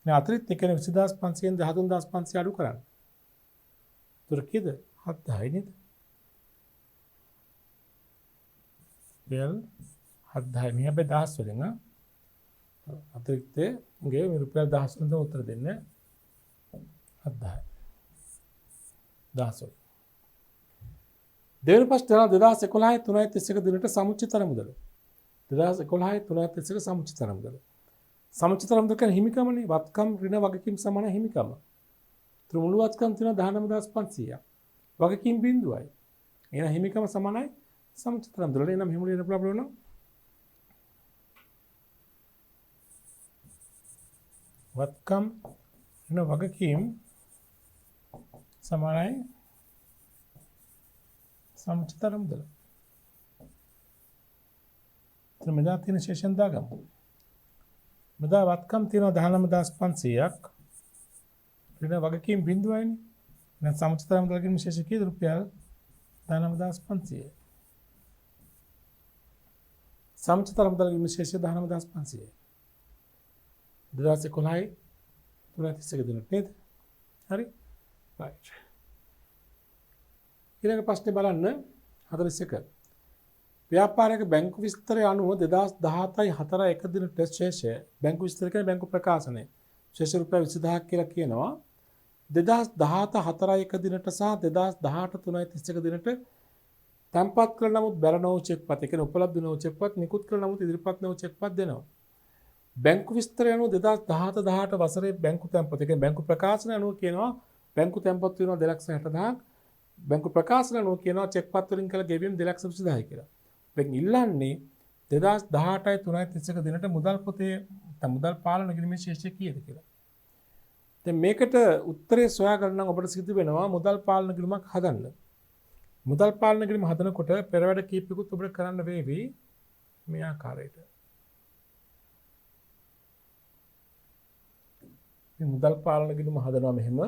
නේ අතිරික්ත කියන්නේ 20500න් 13500 අඩු කරන්න. ඒතර කීයද? 7000යි නේද? බෙල් 7000 මේ හැබැයි 10 වලින් අතිරික්තයේ ගේ මේ රුපියල් 10 වලින් උත්තර දෙන්නේ 7000. 10. දෙවන ප්‍රශ්න 2011 331 දිනට සමුච්චිත අරමුදල. 2011 331 සමුච්චිත අරමුදල. සමුච්චිත අරමුදල කියන්නේ හිමිකමනේ. වත්කම් ඍණ වගකීම් සමාන හිමිකම. ඒතර මුළු වත්කම් තියෙනවා 19500ක්. වගකීම් බිඳුවයි. එහෙනම් හිමිකම සමානයි සමුච්චිත අරමුදල. එහෙනම් මෙහෙම ලියන්න පුළුවන් නම් වත්කම් ඍණ වගකීම් සමානයි සමුච්චිත අරමුදල. එතන මෙදා තියෙන ශේෂයෙන් දාගමු. මෙදා වත්කම් තියෙනවා 19500ක්. ඍණ වගකීම් බිඳුවයිනේ. දැන් සමුච්චිත අරමුදලකින් විශේෂ කීයද රුපියල් 19500. සමුච්චිත අරමුදලකින් විශේෂ 19500. 2011 331 දිනට නේද? හරි? right. ඊළඟ ප්‍රශ්නේ බලන්න 41. ව්‍යාපාරික බැංකු විස්තරය අනුව 2017යි 4 දිනට ශේෂය බැංකු විස්තර කියන්නේ බැංකු ප්‍රකාශනය. ශේෂ රුපියල් 20000ක් කියලා කියනවා. 2017 4 දිනට සහ 2018 3 දිනට තැන්පත් කළ නමුත් බැර නොවූ චෙක්පත්, ඒ කියන්නේ උපලබ්ධ නොවූ චෙක්පත් නිකුත් කළ නමුත් ඉදිරිපත් නොවූ චෙක්පත් දෙනවා. බැංකු විස්තරය අනුව 2017 18 වසරේ බැංකු තැන්පත්, ඒ කියන්නේ බැංකු ප්‍රකාශනය අනුව කියනවා බැංකු තැන්පත් වෙනවා 260000ක්. බැංකු ප්‍රකාශනය අනුව කියනවා චෙක්පත් වලින් කළ ගෙවීම් 220000යි කියලා. දැන් ඉල්ලන්නේ 2018යි 3 දිනට මුදල් පොතේ මුදල් පාලන ගිණුමේ ශේෂය කීයද කියලා. දැන් මේකට උත්තරේ සොයා ගන්න නම් ඔබට සිදු වෙනවා මුදල් පාලන ගිණුමක් හදන්න. මුදල් පාලන ගිණුම හදනකොට පෙර වැඩ කීපයකුත් ඔබට කරන්න වේවි මේ ආකාරයට. මේ මුදල් පාලන ගිණුම හදනවා මෙහෙම.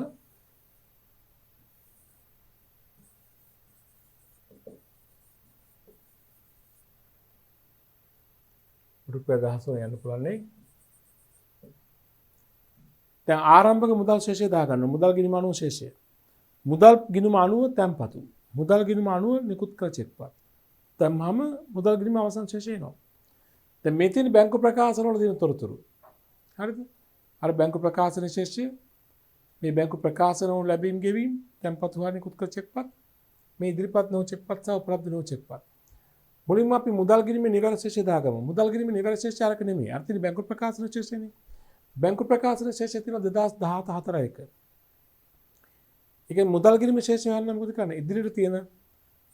රුපියල් 1000 යන්න පුළුවන් නේ. දැන් ආරම්භක මුදල් ශේෂය දාගන්න. මුදල් ගිණුම අනුව ශේෂය. මුදල් ගිණුම අනුව තැන්පතු. මුදල් ගිණුම අනුව නිකුත් කළ චෙක්පත්. දැන්මම මුදල් ගිණුම අවසන් ශේෂය එනවා. දැන් මේ තියෙන බැංකු ප්‍රකාශන වල තියෙන තොරතුරු. හරිද? අර බැංකු ප්‍රකාශන ශේෂය, මේ බැංකු ප්‍රකාශන වල ලැබීම් ගෙවීම්, තැන්පතු හා නිකුත් කළ චෙක්පත්, මේ ඉදිරිපත් නොවු චෙක්පත් සහ උපලබ්ධ නොවු චෙක්පත්. මුලින්ම අපි මුදල් ගිණුමේ නිවැරදි ශේෂය දාගමු. මුදල් ගිණුමේ නිවැරදි ශේෂය අරක නෙමෙයි. අර තියෙන බැංකු ප්‍රකාශන ශේෂයනේ. බැංකු ප්‍රකාශන ශේෂය තියෙනවා 2017 4 1. ඒ කියන්නේ මුදල් ගිණුමේ ශේෂය හොයන්න මොකද කරන්නේ? ඉදිරියට තියෙන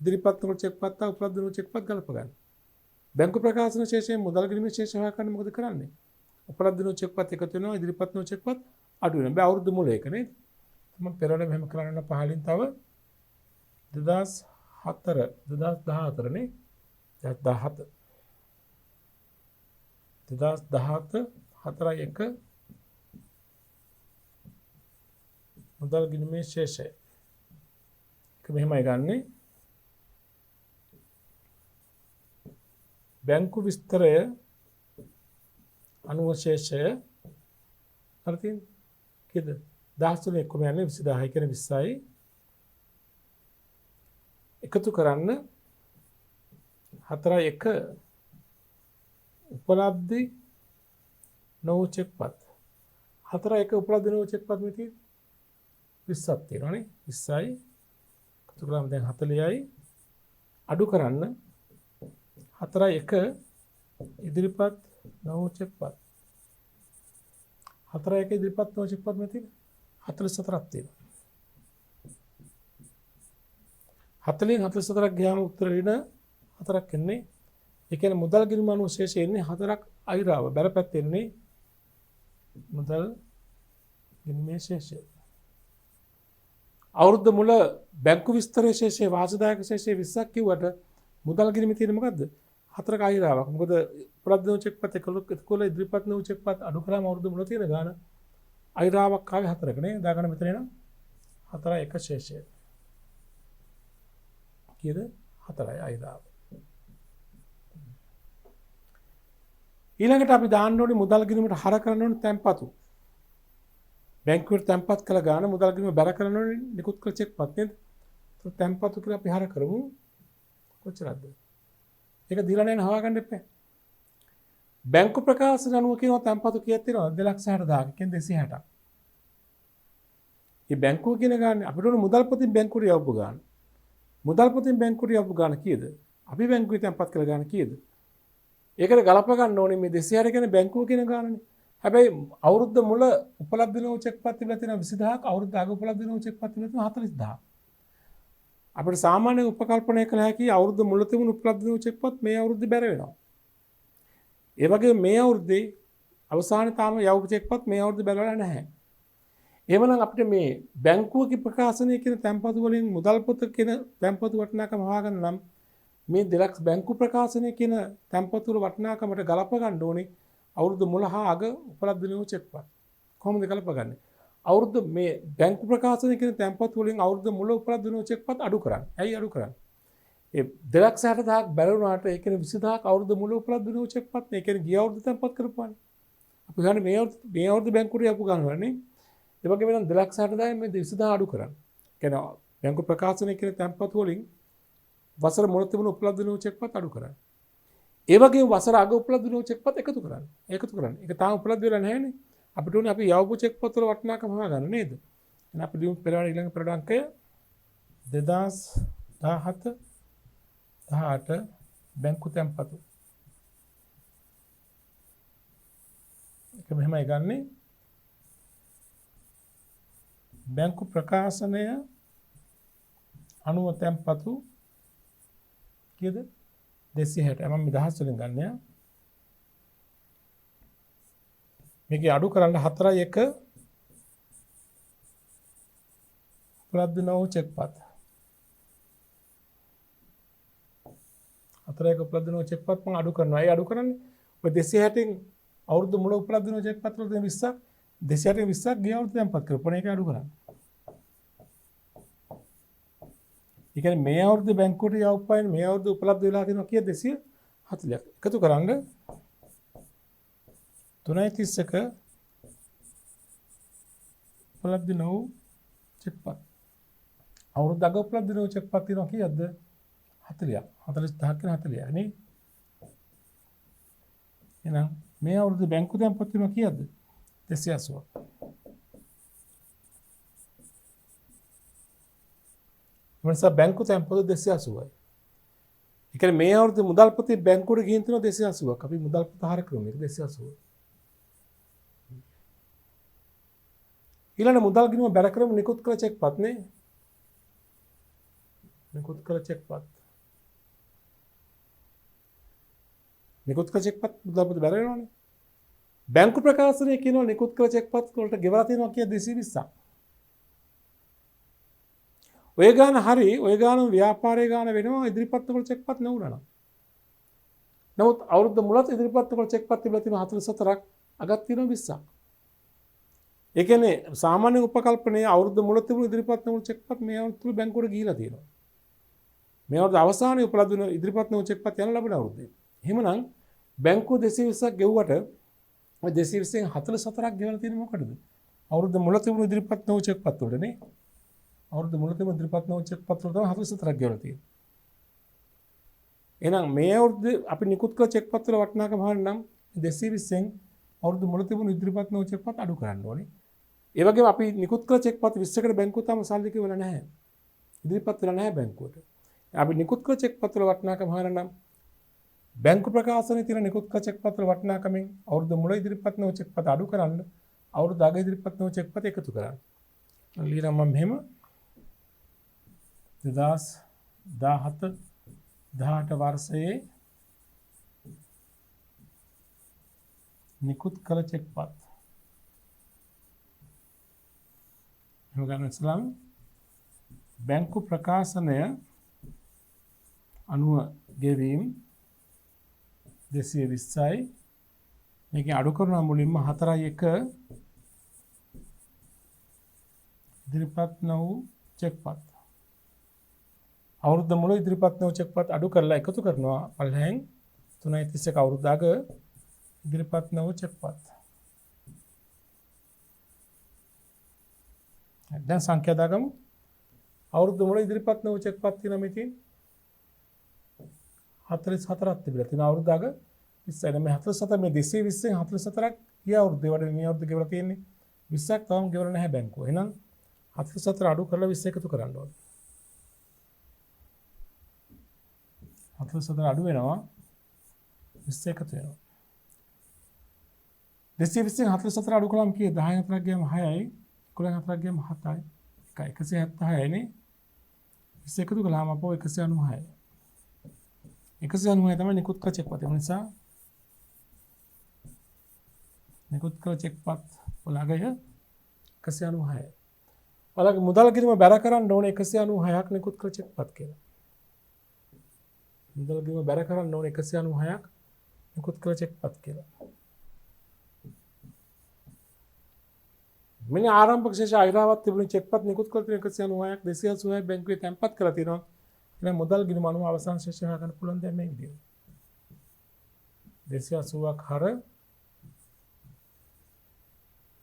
ඉදිරිපත් නොවු චෙක්පත් සහ උපලබ්ධ නොවු චෙක්පත් ගලප ගන්න. බැංකු ප්‍රකාශන ශේෂයෙන් මුදල් ගිණුමේ ශේෂය හොයාගන්න මොකද කරන්නේ? උපලබ්ධ නොවු චෙක්පත් එකතු වෙනවා, ඉදිරිපත් නොවු චෙක්පත් අඩු වෙනවා. බෑ අවුරුදු මුල එක නේද? මම පෙරවල මෙහෙම කරන්න පහලින් තව 2004 2014 නේ 2017 4 1 මුදල් ගිණුමේ ශේෂය. ඒක මෙහෙමයි ගන්නෙ. බැංකු විස්තරය අනුව ශේෂය හරි තියෙන්නේ. කීයද? 10 එක්කම යන්නේ 20000 කියන 20යි. එකතු කරන්න 4 1 උපලබ්ධි නොවු චෙක්පත්. 4 1 උපලබ්ධි නොවු චෙක්පත් මෙති 20ක් තියෙනවානේ. 20යි එකතු කරාම දැන් 40යි. අඩු කරන්න 4 1 ඉදිරිපත් නොවු චෙක්පත්. 4 1 ඉදිරිපත් නොවු චෙක්පත් මෙති 44ක් තියෙනවා. 40න් 44ක් ගියාම උත්තර වෙන 4ක් එන්නේ. ඒ කියන්නේ මුදල් ගිණුම අනුව ශේෂය එන්නේ 4ක් අයිරාව. බැල පැත්තේ එන්නේ මුදල් ගිණුමේ ශේෂය. අවුරුද්ද මුල බැංකු විස්තරයේ ශේෂය වාසදායක ශේෂය 20ක් කිව්වට මුදල් ගිණුමේ තියෙන මොකද්ද? 4ක අයිරාවක්. මොකද උපලබ්ධ නොවු චෙක්පත් එකල ඉදිරිපත් නොවු චෙක්පත් අඩු කරාම අවුරුද්ද මුල තියෙන ගාන අයිරාවක් ආවේ 4ක නේ. දාගන්න මෙතන එනවා 4 1 ශේෂය. කීයද? 4යි අයිරාව. ඊළඟට අපි දාන්න ඕනේ මුදල් ගිණුමට හර කරන්න ඕනේ තැන්පතු. බැංකුවට තැන්පත් කළ ගාන මුදල් ගිණුම බැර කරන්න ඕනේ නිකුත් කළ චෙක්පත් නේද? ඒක තැන්පතු කියලා අපි හර කරමු. කොච්චරද? ඒක දීලා නැහැ හොයාගන්න එපා. බැංකු ප්‍රකාශන අනුව කියනවා තැන්පතු කීයක් තියෙනවද? 260000ක්. කියන්නේ 260ක්. මේ බැංකුව කියන ගානේ අපිට ඕනේ මුදල් පොතින් බැංකුවට යවපු ගාන. මුදල් පොතින් බැංකුවට යවපු ගාන කීයද? අපි බැංකුවේ තැන්පත් කළ ගාන කීයද? ඒකට ගලප ගන්න ඕනේ මේ 260 කියන්නේ බැංකුව කියන ගානනේ. හැබැයි අවුරුද්ද මුල උපලබ්ධ වෙන චෙක් පත් තිබලා තියෙනවා 20000ක් අවුරුද්ද අග උපලබ්ධ වෙන චෙක් පත් තිබලා තියෙනවා 40000ක්. අපිට සාමාන්‍ය උපකල්පනය කළ හැකි අවුරුද්ද මුල තිබුණු උපලබ්ධ වෙන චෙක් පත් මේ අවුරුද්දේ බැර වෙනවා. ඒ වගේම මේ අවුරුද්දේ අවසානයේ තාම යවපු චෙක් පත් මේ අවුරුද්දේ බැලලා නැහැ. එහෙමනම් අපිට මේ බැංකුවගේ ප්‍රකාශනය කියන තැන්පතු වලින් මුදල් පොත කියන තැන්පතු වටිනාකම හොයාගන්න නම් මේ දෙලක්ස් බැංකු ප්‍රකාශනය කියන තැන්පතු වල වටිනාකමට ගලප ගන්න ඕනේ අවුරුදු මුල හා අග උපලබ්ධ වෙන චෙක් පත්. කොහොමද ගලපගන්නේ? අවුරුදු මේ බැංකු ප්‍රකාශනය කියන තැන්පතු වලින් අවුරුදු මුල උපලබ්ධ වෙන චෙක් පත් අඩු කරන්න. ඇයි අඩු කරන්නේ? ඒ 260000ක් බැලුණාට ඒ කියන්නේ 20000ක් අවුරුදු මුල උපලබ්ධ වෙන චෙක් පත්. ඒ කියන්නේ ගිය අවුරුදු තැන්පත් කරපුවානේ. අපි ගන්න මේ අවුරුදු බැංකුවට යපු ගන්නවනේ. ඒ වගේම නම් 260000 මේ 20000 අඩු කරන්න. කියන්නේ බැංකු ප්‍රකාශනය කියන තැන්පතු වලින් වසර මුල තිබුණු උපලබ්ධ වෙන චෙක් පත් අඩු කරන්න. ඒ වගේම වසර අග උපලබ්ධ වෙන චෙක් පත් එකතු කරන්න. ඒක තාම උපලබ්ධ වෙලා නැහැනේ. අපිට උනේ අපි යවපු චෙක් පත් වල වටිනාකම හොයාගන්න නේද? එහෙනම් අපි ලියමු පෙරවන ඊළඟ පෙරවන අංකය 2017 18 බැංකු තැන්පතු. ඒක මෙහෙමයි ගන්නේ. බැංකු ප්‍රකාශනය අනුව තැන්පතු කීයද? 260. මම 1000 වලින් ගන්න. මේකේ අඩු කරන්න 4.1 උපලබ්ධ නොවු චෙක් පත්. 4.1 උපලබ්ධ නොවු චෙක් පත් මම අඩු කරනවා. ඒ අඩු කරන්නේ ඔය 260න් අවුරුදු මුල උපලබ්ධ නොවු චෙක් පත් වල තියෙන 20ක් 260න් 20ක් ගිය අවුරුද්ද තැන්පත් කරපුවා. ඒක අඩු කරන්න. ඒ කියන්නේ මේ අවුරුද්ද බැංකුවට යවපුවායින් මේ අවුරුද්ද උපලබ්ධ වෙලා තියෙනවා කිය 240ක්. එකතු කරන්න 3.31 උපලබ්ධ නොවු චෙක් පත්. අවුරුද්ද අග උපලබ්ධ නොවු චෙක් පත් තියෙනවා කීයක්ද? 40ක්. 40000ක් කියන 40ක් නේ. එහෙනම් මේ අවුරුද්ද බැංකු තැන්පත් තියෙනවා කීයක්ද? 280ක්. මොනසා බැංකු තැන්පතු 280යි. ඒ කියන්නේ මේ අවුරුද්දේ මුදල් පොතේ බැංකුවට ගිහින් තියෙනවා 280ක්. අපි මුදල් පොත හර කරමු මේක 280. ඊළඟ මුදල් ගිණුම බැර කරමු නිකුත් කළ චෙක් පත් නේ. නිකුත් කළ චෙක් පත්. නිකුත් කළ චෙක් පත් මුදල් පොත බැර වෙනවනේ. බැංකු ප්‍රකාශනයේ කියනවා නිකුත් කළ චෙක් පත් වලට ගෙවලා තියෙනවා කිය 220ක්. ඔය ගාන හරි ඔය ගාන ව්‍යාපාරයේ ගාන වෙනවා ඉදිරිපත් වල චෙක් පත් නෙවුණා. නමුත් අවුරුද්ද මුලත් ඉදිරිපත් වල චෙක් පත් තිබලා තියෙනවා 44ක් අගක් තියෙනවා 20ක්. ඒ කියන්නේ සාමාන්‍ය උපකල්පනයේ අවුරුද්ද මුල තිබුණු ඉදිරිපත් නොවුණු චෙක් පත් මේ අවුරුද්ද බැංකුවට ගිහිලා තියෙනවා. මේ අවුරුද්ද අවසානයේ උපලබ්ධ වෙන ඉදිරිපත් නොවුණු චෙක් පත් යන ලබන අවුරුද්දේ. එහෙමනම් බැංකුව 220ක් ගෙවුවට ඔය 220න් 44ක් ගෙවලා තියෙන්නේ මොකටද? අවුරුද්ද මුල තිබුණු ඉදිරිපත් නොවුණු චෙක් පත් වලනේ. අවුරුද්ද මුල තිබුණු ඉදිරිපත් නොවුණු චෙක් පත් වල තමයි 44ක් ගෙවලා තියෙන්නේ. එහෙනම් මේ අවුරුද්දේ අපි නිකුත් කළ චෙක් පත් වල වටිනාකම හරිනම් 220න් අවුරුද්ද මුල තිබුණු ඉදිරිපත් නොවුණු චෙක් පත් අඩු කරන්න ඕනේ. ඒ වගේම අපි නිකුත් කළ චෙක් පත් 20කට බැංකුව තාම සල්ලි කිව්වලා නැහැ. ඉදිරිපත් වෙලා නැහැ බැංකුවට. අපි නිකුත් කළ චෙක් පත් වල වටිනාකම හරිනම් බැංකු ප්‍රකාශනයේ තියෙන නිකුත් කළ චෙක් පත් වල වටිනාකමෙන් අවුරුද්ද මුල ඉදිරිපත් නොවු චෙක් පත් අඩු කරන්න අවුරුද්ද අග ඉදිරිපත් නොවු චෙක් පත් එකතු කරන්න. ලියනවා මම මෙහෙම 2017 18 වර්ෂයේ නිකුත් කළ චෙක් පත්. එහෙම ගන්න ඉස්ලාම් බැංකු ප්‍රකාශනය අනුව ගෙවීම් 220යි. මේකෙන් අඩු කරනවා මුලින්ම 4.1 ඉදිරිපත් නොවු චෙක් පත්. අවුරුද්ද මුල ඉදිරිපත් නොවු චෙක් පත් අඩු කරලා එකතු කරනවා පළවෙන් 3.31 අවුරුද්ද අග ඉදිරිපත් නොවු චෙක් පත්. දැන් සංඛ්‍යා දාගමු. අවුරුද්ද මුල ඉදිරිපත් නොවු චෙක් පත් තියෙනවා මෙතන 44ක් තිබිලා තියෙනවා අවුරුද්ද අග 20යි. මේ 44 මේ 220න් 44ක් කිය අවුරුද්දේ වඩා මේ අවුරුද්ද ගෙවලා තියෙන්නේ 20ක් තාම ගෙවලා නැහැ බැංකුව. එහෙනම් 44 අඩු කරලා 20 එකතු කරන්න ඕනේ. 44 අඩු වෙනවා 20 එකතු වෙනවා. 220 44 අඩු කළාම කීයද? 10 4ක් ගියාම 6යි 11 4ක් ගියාම 7යි 176යි නේ. 20 එකතු කළාම අපෝ 196යි. 196 තමයි නිකුත් කළ චෙක්පත්. ඒ නිසා නිකුත් කළ චෙක්පත් ඔයාලගේ 196යි. ඔයාලගේ මුදල් ගිණුම බැර කරන්න ඕනේ 196ක් නිකුත් කළ චෙක්පත් කියලා. මුදල් ගිණුම බැර කරන්න ඕනේ 196ක් නිකුත් කළ චෙක්පත් කියලා. මෙන්න ආරම්භක ශේෂ අයිරාවත් තිබුණු චෙක්පත් නිකුත් කළ තියෙන 196ක් 286ක් බැංකුවේ තැන්පත් කරලා තියෙනවා. එහෙනම් මුදල් ගිණුම අනුව අවසාන ශේෂය හොයාගන්න පුළුවන් දැන් මේ විදිහට. 280ක් හර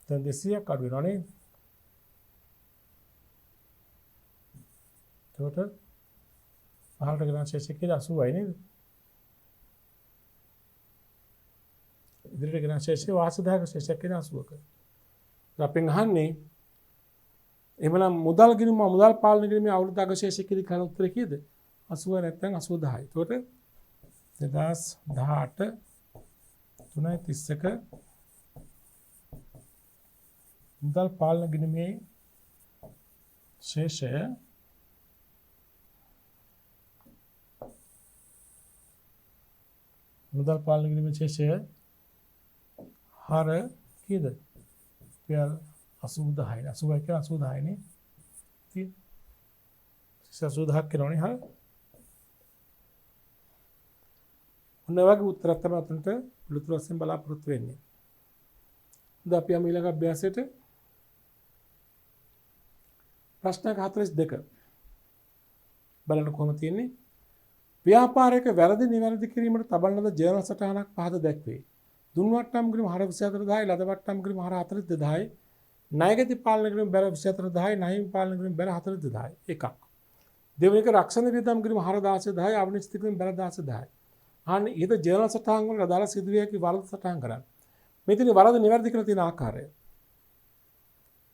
දැන් 200ක් අඩු වෙනවා නේද? එතකොට පහළට ගෙනා ශේෂය කියලා 80යි නේද? ඉදිරියට ගෙනා ශේෂය වාසදායක ශේෂයක් කියලා 80ක. අපෙන් අහන්නේ එහෙමනම් මුදල් ගිණුම මුදල් පාලන ගිණුමේ අවුරුද්ද අග ශේෂය කියලා කරන උත්තරේ කීයද? 80 නැත්නම් 8010යි. එතකොට 2018 3.31 මුදල් පාලන ගිණුමේ ශේෂය මුදල් පාලන ගිණුමේ ශේෂය හර කීයද? රුපියල් 8010යි. 80යි කියලා 8010යි නේ. ඉතින් 801000ක් කරනවනේ හර. ඔන්න වගේ උත්තරයක් තමයි අතනට පිළිතුරු වශයෙන් බලාපොරොත්තු වෙන්නේ. දැන් අපි යමු ඊළඟ අභ්‍යාසයට. ප්‍රශ්න 42. බලන්න කොහොමද තියෙන්නේ? ව්‍යාපාරයක වැරදි නිවැරදි කිරීමට තබන ලද ජර්නල් සටහනක් පහත දැක්වේ. දුන් වට්ටම් ගිණුම හර 24000යි ලද වට්ටම් ගිණුම හර 42000යි ණයගති පාලන ගිණුම බැර 24000යි ණයින් පාලන ගිණුම බැර 42000යි එකක්. දෙවෙනි එක රක්ෂණ වියදම් ගිණුම හර 16000යි අවිනිශ්චිත ගිණුම බැර 16000යි. අන්න ඊට ජර්නල් සටහන් වල අදාළ සිදුවියකි වරද සටහන් කරන්න. මෙතන වරද නිවැරදි කරලා තියෙන ආකාරය.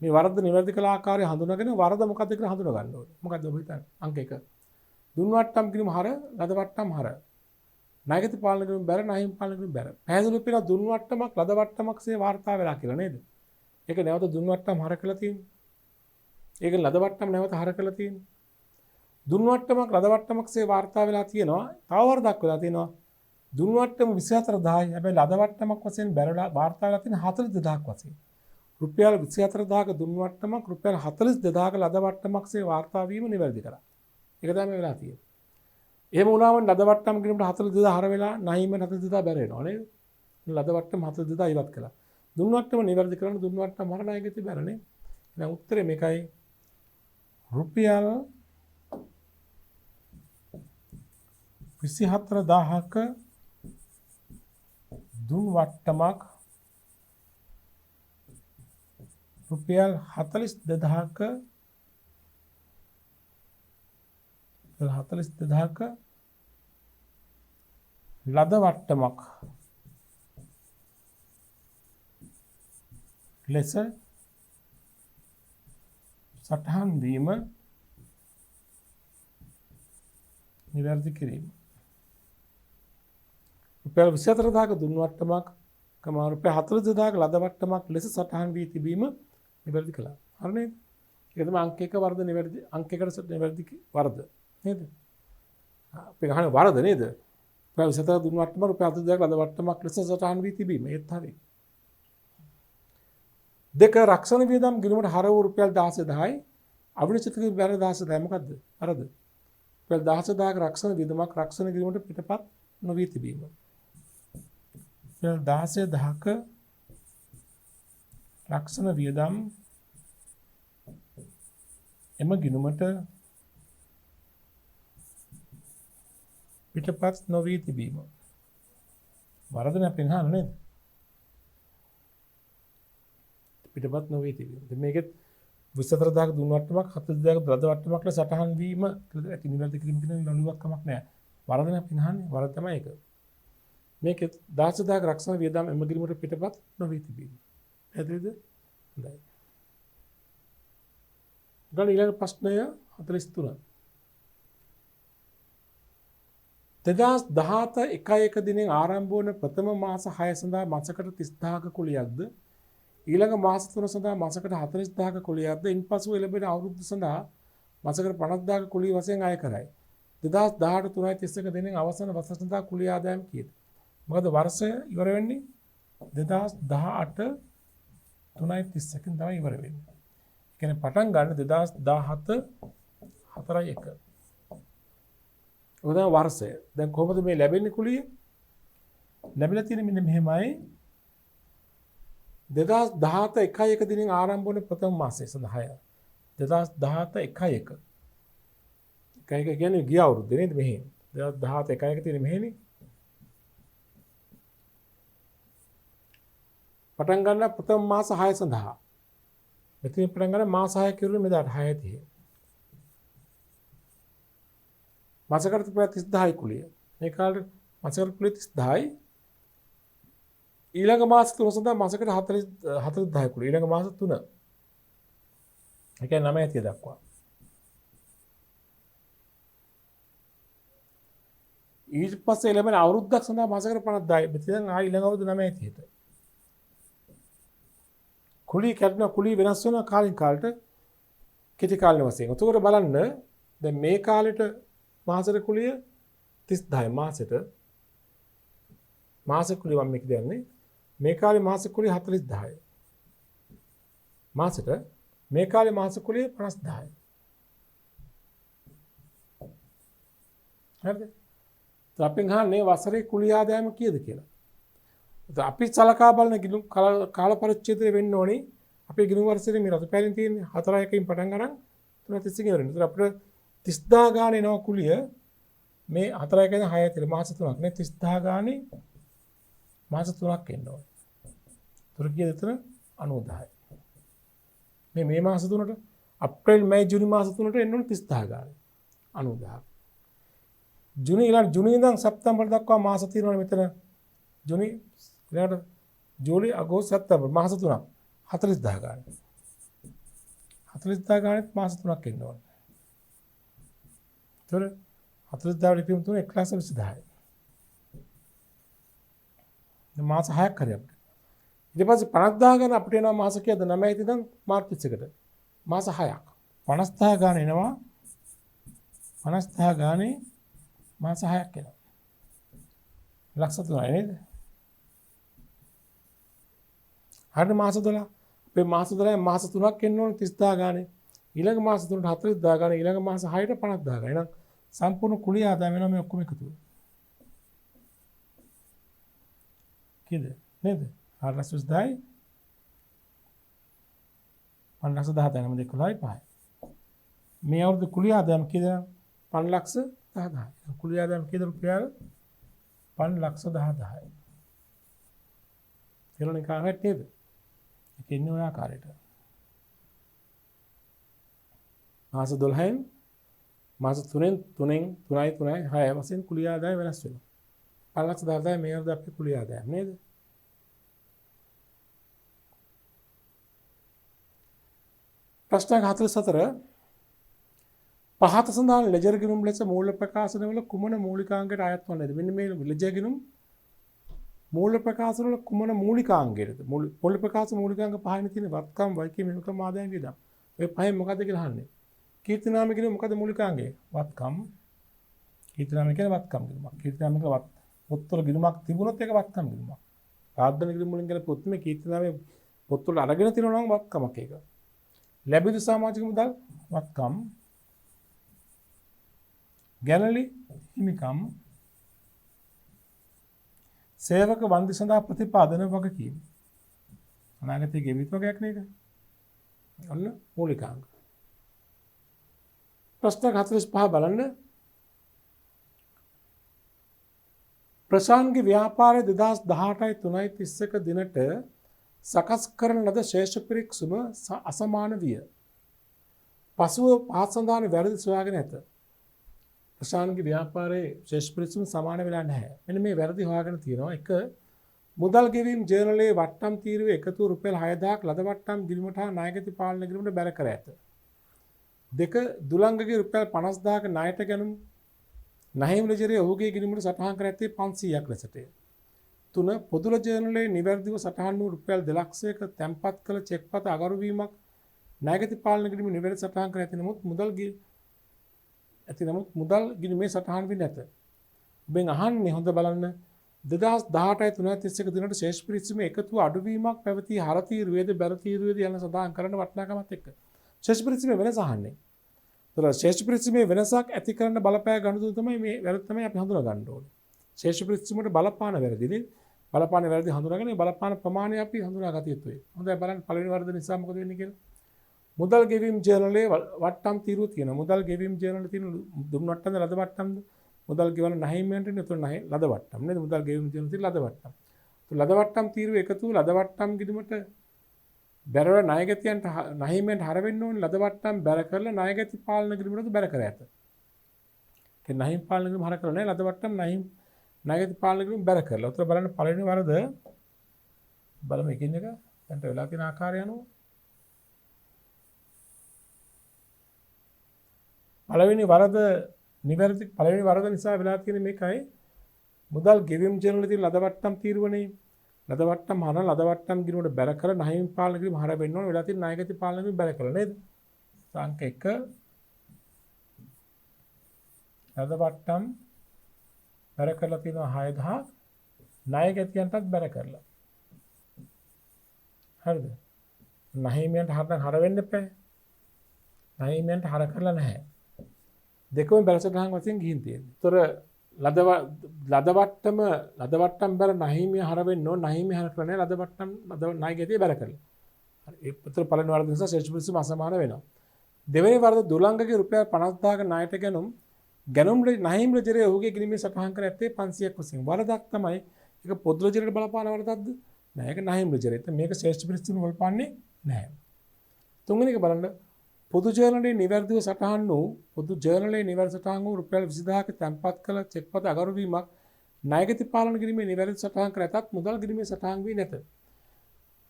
මේ වරද නිවැරදි කළ ආකාරය හඳුනාගෙන වරද මොකක්ද කියලා හඳුනා ගන්න ඕනේ. මොකක්ද ඔබ හිතන්නේ? අංක 1. දුන් වට්ටම් ගිණුම හර ලද වට්ටම් හර ණයගති පාලන ගිණුම බැර ණයින් පාලන ගිණුම බැර. පැහැදිලිව පේන දුන් වට්ටමක් ලද වට්ටමක්සේ වාර්තා වෙලා කියලා නේද? ඒක නැවත දුන් වට්ටම් හර කරලා තියෙන්නේ. ඒක ලද වට්ටම් නැවත හර කරලා තියෙන්නේ. දුන් වට්ටමක් ලද වට්ටමක්සේ වාර්තා වෙලා තියෙනවා. තව වරදක් වෙලා තියෙනවා. දුන් වට්ටම 24000යි. හැබැයි ලද වට්ටමක් වශයෙන් බැරලා වාර්තා වෙලා තියෙන 42000ක් වශයෙන්. රුපියල් 24000ක දුන් වට්ටමක් රුපියල් 42000ක ලද වට්ටමක්සේ වාර්තා වීම නිවැරදි කරා. ඒක තමයි වෙලා තියෙන්නේ. එහෙම වුණාම ලද වට්ටම් ගිණුමට 42000 හර වෙලා ණයිම 42000 බැර වෙනවා නේද? ලද වට්ටම 42000 ඉවත් කළා. දුන් වට්ටම නිවැරදි කරන දුන් වට්ටම හර ණයගති බැරනේ. එහෙනම් උත්තරේ මේකයි. රුපියල් 24000ක දුන් වට්ටමක් රුපියල් 42000ක 42000ක ලද වට්ටමක් ලෙස සටහන් වීම නිවැරදි කිරීම. රුපියල් 24000ක දුන් වට්ටමක් රුපියල් 42000ක ලද වට්ටමක් ලෙස සටහන් වී තිබීම නිවැරදි කළා. හරි නේද? ඒක තමයි අංක 1 වර්ධ නිවැරදි අංක 1කට නිවැරදි වර්ධ නේද? අපි ගහන්නේ වර්ධ නේද? රුපියල් 24000 දුන් වට්ටම රුපියල් 42000ක ලද වට්ටමක් ලෙස සටහන් වී තිබීම ඒත් හරි. දෙක රක්ෂණ වියදම් ගිණුමට හර වූ රුපියල් 16000යි අවිනිශ්චිත ගිණුම බැර 16000යි මොකද්ද? හරිද? රුපියල් 16000ක රක්ෂණ වියදමක් රක්ෂණ ගිණුමට පිටපත් නොවී තිබීම. රුපියල් 16000ක රක්ෂණ වියදම් එම ගිණුමට පිටපත් නොවී තිබීම. වරදන පෙන්හන නේද? පිටපත් නොවී තිබීම. දැන් මේකෙත් 24000ක දුන් වට්ටමක් 42000ක බ්‍රද වට්ටමක් ලෙස සටහන් වීම කියලා ඇති නිවැරදි කිරීම කියන නොනිවක් කමක් නැහැ. වරදන පෙන්හන්නේ වරද තමයි ඒක. මේකෙත් 16000ක රක්ෂණ වියදම් එම ගිණුමට පිටපත් නොවී තිබීම. පැහැදිලිද? හොඳයි. ගන්න ඊළඟ ප්‍රශ්නය 43. 2017 දිනෙන් ආරම්භ වන ප්‍රථම මාස 6 සඳහා මාසකට 30000ක කුලියක්ද ඊළඟ මාස 3 සඳහා මාසකට 40000ක කුලියක්ද ඉන්පසු ලැබෙන අවුරුද්ද සඳහා මාසකට 50000ක කුලිය වශයෙන් අය කරයි. 2018 3.31 දිනෙන් අවසන් වසර සඳහා කුලිය ආදායම කීයද? මොකද වර්ෂය ඉවර වෙන්නේ 2018 3.31 තමයි ඉවර වෙන්නේ. ඒ කියන්නේ පටන් ගන්න 2017 4.1. ඔතන වර්ෂය. දැන් කොහොමද මේ ලැබෙන්නේ කුලිය? ලැබිලා තියෙන්නේ මෙන්න මෙහෙමයි. 2017 1.1 දිනෙන් ආරම්භ වන ප්‍රථම මාසය සඳහාය. 2017 1.1. 1.1 කියන්නේ ගිය අවුරුද්දේ නේද මෙහෙ. 2017 1.1 තියෙන්නේ මෙහෙනේ. පටන් ගන්න ප්‍රථම මාස 6 සඳහා. මෙතන පටන් ගන්න මාස 6 කිරුනේ මෙදාට 6.30. මාසකට 30000යි කුලිය. මේ කාලේ මාසකට කුලිය 30000යි. ඊළඟ මාස 3 සඳහා මාසකට 40000යි කුලිය. ඊළඟ මාස 3. ඒ කියන්නේ 9 දක්වා. ඊට පස්සේ ලැබෙන අවුරුද්දක් සඳහා මාසකට 50000යි. මෙතන ආයි ඊළඟ අවුරුදු 9ට. කුලිය කැඩෙන කුලිය වෙනස් වෙන කාලින් කාලට කෙටි කාලෙ වශයෙන්. එතකොට බලන්න දැන් මේ කාලෙට මාසෙට කුලිය 30000යි මාසෙට මාස කුලිය මම මේක දෙන්නේ මේ කාලේ මාස කුලිය 40000යි මාසෙට මේ කාලේ මාස කුලිය 50000යි හරිද? අපෙන් අහන්නේ වසරේ කුලිය ආදායම කීයද කියලා. අපි සලකා බලන ගිණුම් කාල පරිච්ඡේදය වෙන්න ඕනේ. අපේ ගිණුම් වර්ෂයේ මේ රතු පැලින් තියෙන්නේ 4.1කින් පටන් ගන්න 3.31 වෙනිදා. ඒතර අපිට 30000 ගානේ එනවා කුලිය මේ 4.1 6 ඇතුළේ මාස 3ක් නේ 30000 ගානේ මාස 3ක් එන්න ඕනේ. ඒතර කීයද එතන 90000යි. මේ මාස 3ට අප්‍රේල් මැයි ජූනි මාස 3ට එන්න ඕනේ 30000 ගානේ 90000. ජූනි ඉඳන් සැප්තැම්බර් දක්වා මාස තියෙනවනේ මෙතන. ජූනි ඊළඟට ජූලි අගෝස්තු සැප්තැම්බර් මාස 3ක් 40000 ගානේ. 40000 ගානෙත් මාස 3ක් එන්න ඕනේ. ඒතර 40000 ලිපියම 3 120000යි. මාස 6ක් හරි අපිට. ඊට පස්සේ 50000 ගාන අපිට එනවා මාස කීයද? 9 ඉඳන් මාර්ච් 31ට. මාස 6ක්. 50000 ගාන එනවා 50000 ගානේ මාස 6ක් එනවා. ලක්ෂ 3යි නේද? හරිද මාස 12. අපේ මාස 12 මාස 3ක් එන්න ඕනේ 30000 ගානේ. ඊළඟ මාස 3ට 40000 ගානේ ඊළඟ මාස 6ට 50000 ගානේ. එහෙනම් සම්පූර්ණ කුලිය ආදායම වෙනවා මේ ඔක්කොම එකතු වෙලා. කීයද? නේද? 400,000යි 5,10,000 නම් 11යි 5යි. මේ අවුරුදු කුලිය ආදායම කීයද? 5,10,000. කුලිය ආදායම කීයද රුපියල්? 5,10,000යි. කියලා නිකාහට නේද? ඒක ඉන්නේ ඔය ආකාරයට. මාස 12න් මාස 3යි 6 වශයෙන් කුලිය ආදායම වෙනස් වෙනවා. 5,10,000යි මේ අවුරුදු අපේ කුලිය ආදායම නේද? ප්‍රශ්න 44 පහත සඳහන් ලෙජර් ගිණුම් ලෙස මූල්‍ය ප්‍රකාශනවල කුමන මූලිකාංගයට අයත් වන්නේද? මෙන්න මේ ලෙජර් ගිණුම් මූල්‍ය ප්‍රකාශනවල කුමන මූලිකාංගයටද? මූල්‍ය ප්‍රකාශ මූලිකාංග පහෙන් තියෙන වත්කම් වයිකීම් මෙකම ආදායම් වියදම්. ඔය පහෙන් මොකද්ද කියලා අහන්නේ. කීර්තිනාම ගිණුම මොකද්ද මූලිකාංගය? වත්කම්. කීර්තිනාම කියන්නේ වත්කම් ගිණුමක්. කීර්තිනාම කියන්නේ පොත්වල ගිණුමක් තිබුණොත් ඒක වත්කම් ගිණුමක්. රාජ්‍ය ගිණුම් වලින් කියලා පොත් මේ කීර්තිනාමේ පොත්වල අරගෙන තියෙනවා නම් වත්කමක් ඒක. ලැබිද සමාජික මුදල් වත්කම්. ගැනලි හිමිකම්. සේවක වන්දි සඳහා ප්‍රතිපාදන වගකීම්. අනාගතයේ ගෙවිත් වගයක් නේද? ඔන්න මූලිකාංග. ප්‍රශ්න 45 බලන්න. ප්‍රශාන්ගේ ව්‍යාපාරය 2018යි 3.31 දිනට සකස් කරන ලද ශේෂ පිරික්සුම අසමාන විය. පසුව පහත් සඳහන් වැරදි සොයාගෙන ඇත. ප්‍රශාන්ගේ ව්‍යාපාරයේ ශේෂ පිරික්සුම සමාන වෙලා නැහැ. මෙන්න මේ වැරදි හොයාගෙන තියෙනවා. එක මුදල් ගෙවීම් ජර්නලයේ වට්ටම් තීරුවේ එකතු රුපියල් 6,000ක් ලද වට්ටම් ගිණුමට හා ණයගැති පාලන ගිණුමට බැර කර ඇත. දෙක දුලංගගේ රුපියල් 50,000ක ණයට ගැනුම් නැහිම්ල ජරය ඔහුගේ ගිණුමට සටහන් කර ඇත්තේ 500ක් ලෙසට. 3 පොදුල ජර්නලයේ නිවැරදිව සටහන් වූ රුපියල් 2 ලක්ෂයක තැන්පත් කළ චෙක්පත අගරු වීමක් ණයගැති පාලන ගිණුම නිවැරදි සටහන් කර ඇති නමුත් මුදල් ගිණුමේ සටහන් වී නැත. ඔබෙන් අහන්නේ හොඳ බලන්න 2018 331 දිනට ශේෂ පිරිසීමේ එකතු අඩුවීමක් පැවති හර තීරුවේද බැර තීරුවේද යන සඳහන් කරන වටිනාකමත් එක්ක ශේෂ පිරිසීමේ වෙනස අහන්නේ. ඒතර ශේෂ පිරිසීමේ වෙනසක් ඇති කරන බලපෑ ගණතුන තමයි මේ වැරද්ද තමයි අපි හඳුනා ගන්න ඕනේ. ශේෂ පිරිසීමට බලපාන වැරදිනේ බලපාන වැරදි හඳුනාගෙන බලපාන ප්‍රමාණය අපි හඳුනා ගත යුතුයි. හොඳයි බලන්න පළවෙනි වරද නිසා මොකද වෙන්නේ කියලා. මුදල් ගෙවීම් ජර්නලයේ වට්ටම් තීරුව තියෙනවා. මුදල් ගෙවීම් ජර්නලයේ තියෙන දුම් වට්ටම්ද ලද වට්ටම්ද? මුදල් ගෙවන නැහිමියන්ට නේද නැහැ ලද වට්ටම් නේද? මුදල් ගෙවීම් ජර්නලයේ තියෙන ලද වට්ටම්. ලද වට්ටම් තීරුව එකතු ලද වට්ටම් ගිණුමට බැරව ණයගැතියන්ට නැහිමියන්ට හර වෙන්න ඕනේ ලද වට්ටම් බැර කරලා ණයගැති පාලන ගිණුමට බැර කර ඇත. ඒ නැහිම් පාලන ගිණුම හර කරලා නැහැ ලද වට්ටම් ණයගැති පාලන ගිණුම බැර කරලා. උතර බලන්න පළවෙනි වරද බලමු එකින් එක දැන්ට වෙලා තියෙන ආකාරය අනුව පළවෙනි වරද නිවැරදි පළවෙනි වරද නිසා වෙලා තියෙන මේකයි මුදල් ගෙවීම් ජර්නලයේ තියෙන ලද වට්ටම් තීරුවනේ ලද වට්ටම් හරන ලද වට්ටම් ගිණුමට බැර කර නැහිම් පාලන ගිණුම හර වෙන්න ඕනේ වෙලා තියෙන ණයගැති පාලන ගිණුම බැර කළා නේද? අංක 1 ලද වට්ටම් බැර කරලා තියෙනවා 6000 ණයගැතියන්ටත් බැර කරලා. හරිද? නැහිමියන්ට හර වෙන්න එපා. නැහිමියන්ට හර කරලා නැහැ. දෙකම බැලසටහන් වශයෙන් ගිහින් තියෙනවා. ඒතර ලද වට්ටම් බැල නැහිමිය හර වෙන්න ඕන නැහිමිය හර කරන්නේ ලද වට්ටම් ණයගැතිය බැර කරලා. හරි. ඒතර පළවෙනි වරද නිසා ශේෂ පිරිසීම අසමාන වෙනවා. දෙවෙනි වරද දුලංගගේ රුපියල් 50000ක ණයට ගැනුම් නැහිම් රජරේ ඔහුගේ ගිණුමේ සටහන් කර ඇත්තේ 500ක් වශයෙන්. වරදක් තමයි ඒක පොදු රජරේට බලපාන වරදක්ද? නෑ ඒක නැහිම් රජරේට. මේක ශේෂ පිරිසීම බලපාන්නේ නැහැ. තුන්වෙනි එක බලන්න පොදු ජර්නලයේ නිවැරදිව සටහන් වූ පොදු ජර්නලයේ නිවැරදි සටහන් වූ රුපියල් 20000ක තැන්පත් කළ චෙක්පත අගරු වීමක් ණයගැති පාලන ගිණුමේ නිවැරදි සටහන් කර ඇතත් මුදල් ගිණුමේ සටහන් වී නැත.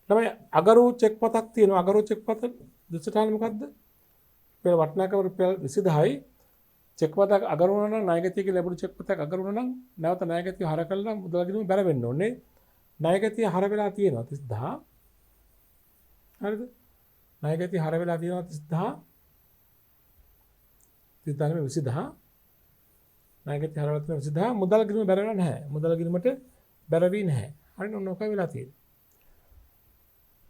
තමයි අගරු චෙක්පතක් තියෙනවා. අගරු චෙක්පත දුසටහන මොකද්ද? රුපියල් වටිනාකම රුපියල් 20000යි චෙක්පතක් අගරු වුණා නම් ණයගැතියගේ ලැබුණු චෙක්පතක් අගරු වුණා නම් නැවත ණයගැතිය හර කළා මුදල් ගිණුම බැර වෙන්න ඕනේ. ණයගැතිය හර වෙලා තියෙනවා 30000. හරිද? ණයගැතිය හර වෙලා තියෙනවා 30000. 20000 ණයගැතිය හර වෙලා තියෙනවා 20000 මුදල් ගිණුම බැර වෙලා නැහැ. මුදල් ගිණුමට බැර වී නැහැ. හරිද? ඔන්න ඔකයි වෙලා තියෙන්නේ.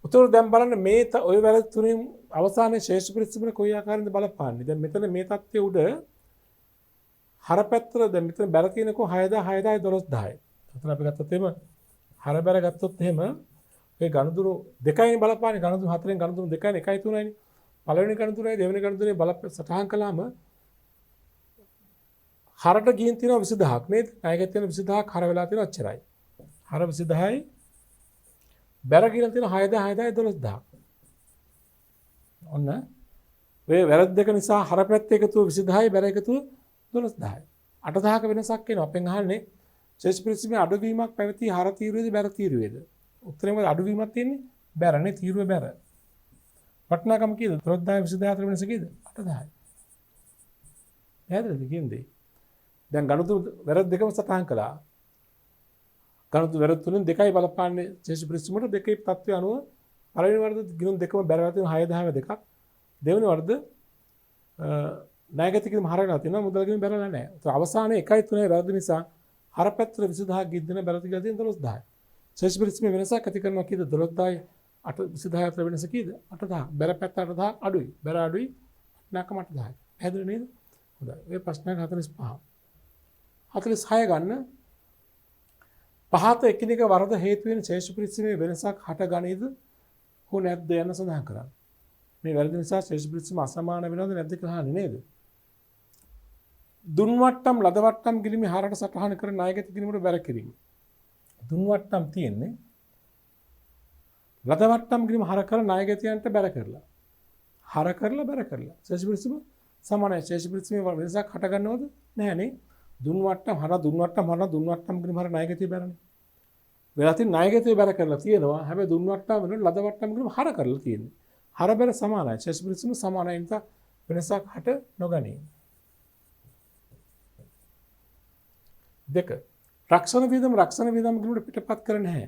උතර දැන් බලන්න මේ ඔය වැරදි තුنين අවසානයේ ශේෂ පිරිසීමට කොයි ආකාරයෙන්ද බලපාන්නේ. දැන් මෙතන මේ தත්ත්වයේ උඩ හර පැත්තට දැන් මෙතන බැර තියෙනකෝ 6000 6000 12000යි. එතන අපි ගත්තොත් එහෙම හර බැර ගත්තොත් එහෙම ඒ ගණතුරු දෙකයි බලපාන්නේ. ගණතුරු හතරෙන් ගණතුරු දෙකයි 1යි 3යිනේ. පළවෙනි ගණතුරයි දෙවෙනි ගණතුරේ සටහන් කළාම හරට ගියන් තියෙනවා 20000ක් නේද? ණයගැතිය තියෙන 20000ක් හර වෙලා තියෙනවා ඔච්චරයි. හර 20000යි බැර කියලා තියෙන 6000 6000 12000. ඔන්න ඔය වැරද්ද දෙක නිසා හර පැත්ත එකතුව 20000යි බැර එකතුව 12000යි. 8000ක වෙනසක් එනවා. අපෙන් අහන්නේ ශේෂ පිරිසීමේ අඩුවීමක් පැවති හර තීරුවේද බැර තීරුවේද? උත්තරේ මොකද අඩුවීමක් තියෙන්නේ? බැරනේ තීරුවේ බැර. වටිනාකම කීයද? 12000 20000 අතර වෙනස කීයද? 8000යි. නේද කියන්නේ? දැන් ගණතුරු වැරද්ද දෙකම සටහන් කළා. ගණතුරු වැරද්ද තුනෙන් දෙකයි බලපාන්නේ ශේෂ පිරිසීමට දෙකේ තත්ත්වය අනුව පළවෙනි වරද ගිණුම් දෙකම බැරලා තියෙන 6000 දෙකක්. දෙවෙනි වරද ණයගැති ගිණුම හරලා තියෙනවා මුදල් ගිණුම බැරලා නැහැ. ඒත් අවසානයේ 1යි 3යි වැරද්ද නිසා හර පැත්තට 20000ක් ගිද්දෙන බැරලා තියෙන 12000යි. ශේෂ පිරිසීමේ වෙනසක් ඇති කරනවා කීයද? 12000යි 20000 අතර වෙනස කීයද? 8000. බැර පැත්ත 8000 අඩුයි. බැර අඩුයි. වටිනාකම 8000යි. පැහැදිලි නේද? හොඳයි. ඔය ප්‍රශ්නයක් 45. 46 ගන්න. පහත එකිනෙක වරද හේතු වෙන ශේෂ පිරිසීමේ වෙනසක් හට ගනීද හෝ නැද්ද යන සඳහන් කරන්න. මේ වැරදි නිසා ශේෂ පිරිසීම අසමාන වෙනවද නැද්ද කියලා අහන්නේ නේද? දුන් වට්ටම් ලද වට්ටම් ගිලිමේ හරට සටහන කර ණයගැති ගිණුමට බැර කිරීම. දුන් වට්ටම් තියෙන්නේ ලද වට්ටම් ගිලිම හර කර ණයගැතියන්ට බැර කරලා. හර කරලා බැර කරලා. ශේෂ පිරිසීම සමානයි. ශේෂ පිරිසීමේ වෙනසක් හට ගන්නවද? නැහැ නේ. දුන් වට්ටම් හර දුන් වට්ටම් ගිලිම හර ණයගැතිය බැරනේ. වෙලා තියෙන ණයගැතිය බැර කරලා තියෙනවා. හැබැයි දුන් වට්ටම් වෙනුවට ලද වට්ටම් ගිලිම හර කරලා තියෙන්නේ. හර බැර සමානයි. ශේෂ පිරිසීම සමානයි. නිසා වෙනසක් හට නොගනී. දෙක රක්ෂණ වියදම් ගිණුමට පිටපත් කර නැහැ.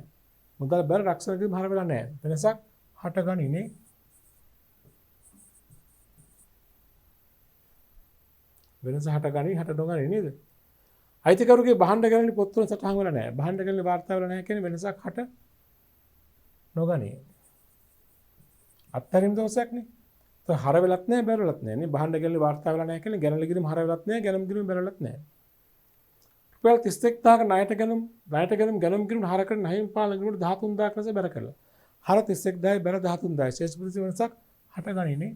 මුදල් බැල රක්ෂණ වියදම් හර වෙලා නැහැ. වෙනසක් හටගනින්නේ. වෙනස හටගනි හට නොගනි නේද? අයිතිකරුගේ භාණ්ඩ ගැලණි පොත්වල සටහන් වෙලා නැහැ. භාණ්ඩ ගැලණි වාර්තා වෙලා නැහැ කියන්නේ වෙනසක් හට නොගනි. අත්තරින් දෝෂයක් නේ. તો හර වෙලත් නැහැ බැලලත් නැහැ නේ. භාණ්ඩ ගැලණි වාර්තා වෙලා නැහැ කියන්නේ ගැලණි ගිණුම හර වෙලත් නැහැ ගැලණි ගිණුම බැලලත් නැහැ. රුපියල් 31000ක ණයට ගැලණි ගිණුම හර කරන නැහිම් පාලන ගිණුම 13000ක ලෙස බැල කරලා. හර 31000 බැල 13000 ශේෂ ප්‍රතිශත වෙනසක් හටගනි නේ.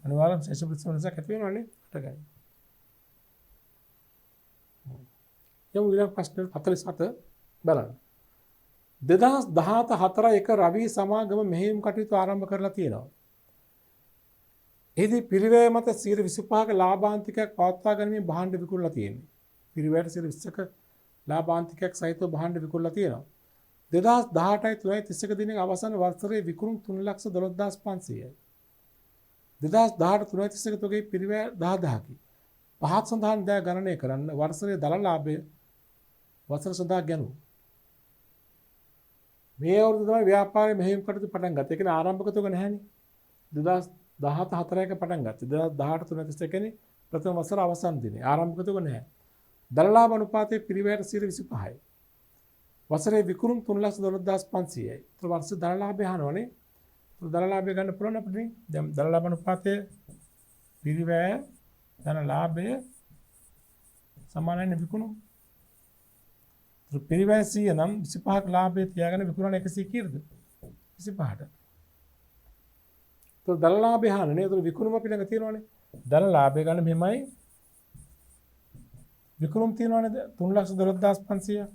අනිවාර්යයෙන් ශේෂ ප්‍රතිශත වෙනසක් ඇති වෙනවනේ හටගනි. යමු ඊළඟ ප්‍රශ්න 47 බලන්න. 2014 රවි සමාගම මෙහෙයුම් කටයුතු ආරම්භ කරලා තියෙනවා. එහිදී පිරිවැය මත 25ක ලාභාන්තිකයක් පවත්වා ගැනීම භාණ්ඩ විකුණලා තියෙනවා. පිරිවැයට 20ක ලාභාන්තිකයක් සහිතව භාණ්ඩ විකුණලා තියෙනවා. 2018යි 331 දිනක අවසන් වසරේ විකුණුම් 3,12,500යි. 2018 331 තොගේ පිරිවැය 10000කි. පහත් සඳහන් දෑ ගණනය කරන්න වර්ෂයේ දල ලාභය වසර සඳහා ගැනුම්. මේ අවුරුද්ද තමයි ව්‍යාපාරයේ මෙහෙයුම් කටයුතු පටන් ගත්තේ. ඒ කියන්නේ ආරම්භක තුක නැහැනේ. 2014 පටන් ගත්තේ. 2018 331 ප්‍රථම වසර අවසන් දිනේ. ආරම්භක තුක නැහැ. දල ලාභ අනුපාතයේ පිරිවැයට 25යි. වසරේ විකුණුම් 3,12,500යි. ඒතර වර්ෂ දල ලාභය අහනවනේ. දල ලාභය ගන්න පුළුවන් අපිට නේ. දැන් දල ලාභ අනුපාතයේ පිරිවැය දල ලාභය සමානයි විකුණුම්. පිරිවැය 100 නම් 25ක ලාභය තියාගෙන විකුණන 100 කීයද? 25ට. તો දල ලාභය අහන්නේ. ඒතර විකුණුම අපි ළඟ තියෙනවනේ. දල ලාභය ගන්න මෙහෙමයි. විකුණුම් තියෙනවනේ 3,12,500.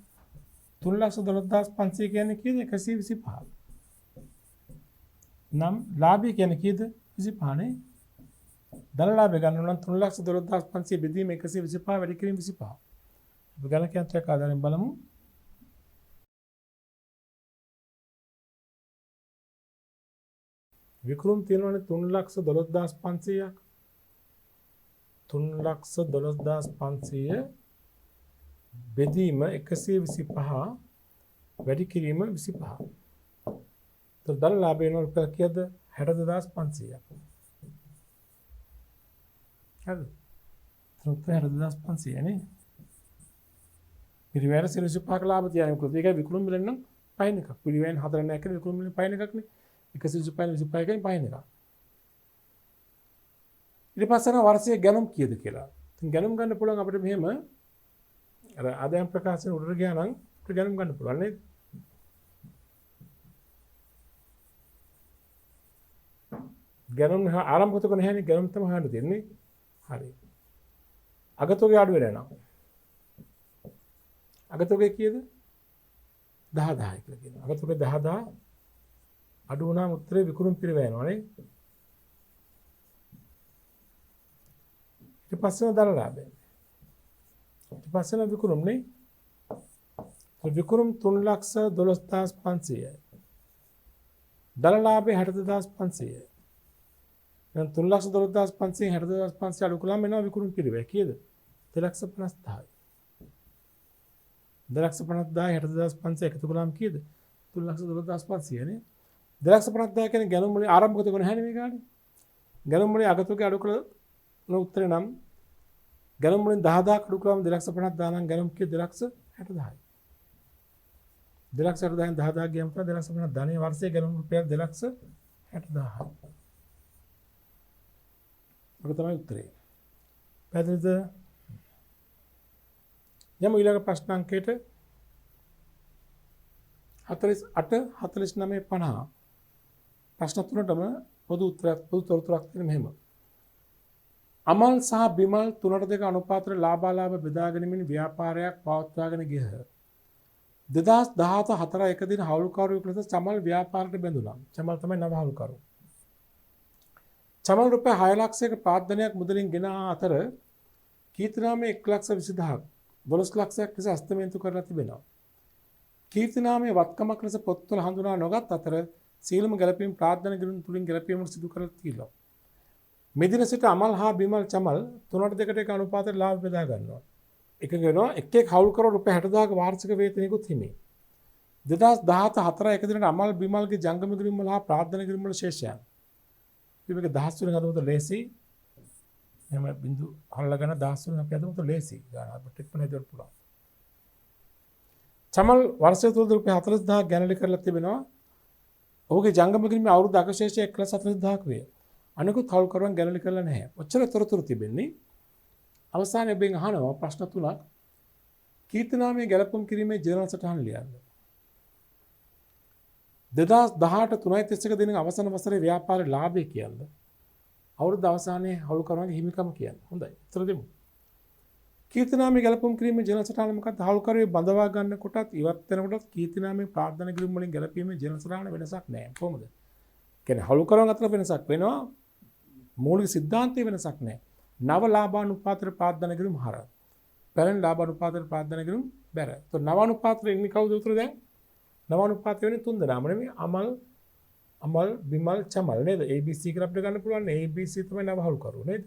3,12,500 කියන්නේ කීයද? 125. නම් ලාභය කියන්නේ කීයද? 25 නේ. දල ලාභය ගන්න නම් 3,12,500 බෙදීම 125 වැඩි කිරීම 25. අපි ගණන් කන්ත්‍රයක් ආදාරයෙන් බලමු. විකුණුම් තියෙනවනේ 3,12,500ක්. 3,12,500 බෙදීම 125 වැඩි කිරීම 25. તો දල ලාභය වෙන රුපියල් කීයද? 62,500ක්. හරිද? රුපියල් 62,500 නේ. පිරිවැයට 25ක ලාභ තියාගෙන මොකද? ඒකයි විකුණුම් මිලෙන් නම් පයින් එකක්. පිරිවැයෙන් 4 නැහැ කියලා විකුණුම් මිලෙන් පයින් එකක් නේ. 125 එකෙන් පයින් එකක්. ඊට පස්සේ වර්ෂයේ ගැනුම් කීයද කියලා. ඉතින් ගැනුම් ගන්න පුළුවන් අපිට මෙහෙම අර ආදායම් ප්‍රකාශන උඩට ගියා නම් අපිට ගැනුම් ගන්න පුළුවන් නේද? ගැනුම් ආරම්භක තුක නැහැනේ ගැනුම් තමයි හොයන්න තියෙන්නේ. හරි. අගතෝගේ අඩු වෙලා යනවා. අගතෝගේ කීයද? 10000 කියලා කියනවා. අගතෝගේ 10000 අඩු වුණාම උත්තරේ විකුණුම් පිරිවැය යනවානේ. ඊට පස්සේ දල ලාභය. ඊට පස්සේ විකුණුම් නේ. විකුණුම් 3,12,500යි. දල ලාභය 62,500යි. දැන් 3,12,500 62,500 අඩු කළාම එනවා විකුණුම් පිරිවැය කීයද? 2,50,000යි. 2,50,000 62,500 එකතු කළාම කීයද? 3,12,500 නේ. 2,50,000 කියන්නේ ගැනුම් වලින් ආරම්භක තුක නැහැනේ මේ ගානේ. ගැනුම් වලින් අගතුකේ අඩු කළ උත්තරේ නම් ගැනුම් වලින් 10000ක් අඩු කළාම 2,50,000 නම් ගැනුම් කීයද? 2,60,000යි. 2,60,000න් 10000 ගියම තමයි 2,50,000 ධනෙ වර්ෂයේ ගැනුම් රුපියල් 2,60,000යි. ඔක තමයි උත්තරේ. පැහැදිලිද? යමු ඊළඟ ප්‍රශ්න අංකයට 48 49 50. ප්‍රශ්න තුනටම පොදු උත්තරයක් පොදු තොරතුරක් තියෙන මෙහෙම. අමල් සහ බිමල් 3:2 අනුපාතර ලාභාලාභ බෙදා ගැනීමෙන් ව්‍යාපාරයක් පවත්වාගෙන ගියහ. 2017 4 දින හවුල්කරුවෙකු ලෙස චමල් ව්‍යාපාරයට බැඳුණා. චමල් තමයි නව හවුල්කරුවා. චමල් රුපියල් 6 ලක්ෂයක ප්‍රාර්ථනයක් මුදලින් ගෙන අතර කීර්තිනාමයේ 1,20,000ක් 12 ලක්ෂයක් ලෙස අස්තමේන්තු කරලා තිබෙනවා. කීර්තිනාමයේ වත්කමක් ලෙස පොත්වල හඳුනා නොගත් අතර සීලම ගැලපීම් ප්‍රාර්ථනා ගිණුම් තුලින් ගැලපීමට සිදු කරලා තියෙනවා. මෙදින සිට අමල් හා බිමල් චමල් 3:2ට අනුපාතයට ලාභ බෙදා ගන්නවා. එකක වෙනවා එක්කෙක් හවුල් කරන රුපියල් 60000ක වාර්ෂික වේතනයකුත් හිමි. 2014 එක දිනට අමල් බිමල්ගේ ජංගම ගිණුම් වල හා ප්‍රාර්ථනා ගිණුම් වල ශේෂයන්. ඉතින් මේක 10 වෙනි හදමුත ලේසි. එහෙම බිඳු හල්ලගෙන 10 වෙනි අපි හදමුත ලේසි. ගන්න අපිට ටිප්පණ හදන්න පුළුවන්. චමල් වර්ෂය තුලදී රුපියල් 40000ක් ගැනලි කරලා තිබෙනවා. ඔහුගේ ජංගම ගිණුමේ අවුරුදු අගශේෂය 1,40,000ක් වේ. අනිකුත් හවුල් කරුවන් ගැනලි කරලා නැහැ. ඔච්චර තොරතුරු තිබෙන්නේ. අවසානයේ බෙන් අහනවා ප්‍රශ්න තුනක්. කීර්තිනාමයේ ගැලපුම් කිරීමේ ජර්නල් සටහන ලියන්න. 2018 3.31 දින අවසන් වසරේ ව්‍යාපාරේ ලාභය කියන්නේ. අවුරුද්ද අවසානයේ හවුල් කරුවන්ගේ හිමිකම කියන්නේ. හොඳයි. උත්තර දෙමු. කීර්තිනාමයේ ගැලපුම් කිරීමේ ජර්නල් සටහන මොකක්ද? හවුල් කරුවේ බඳවා ගන්න කොටත් ඉවත් වෙනකොටත් කීර්තිනාමයේ ප්‍රාර්ථනා කිරීම වලින් ගැලපීමේ ජර්නල් සටහන වෙනසක් නැහැ. කොහොමද? කියන්නේ හවුල් කරුවන් අතර වෙනසක් වෙනවා. මූලික සිද්ධාන්තයේ වෙනසක් නැහැ. නව ලාභානුපාතර ප්‍රාර්ථනා කිරීම හර. පැරණි ලාභානුපාතර ප්‍රාර්ථනා කිරීම බැර. તો නවානුපාතර ඉන්නේ කවුද උත්තර දැන්? නවානුපාතය වෙන්නේ තුන් දෙනාම නෙමෙයි අමල් බිමල් චමල් නේද? ABC කියලා අපිට ගන්න පුළුවන්. ABC තමයි නව හවුල් කරුවෝ නේද?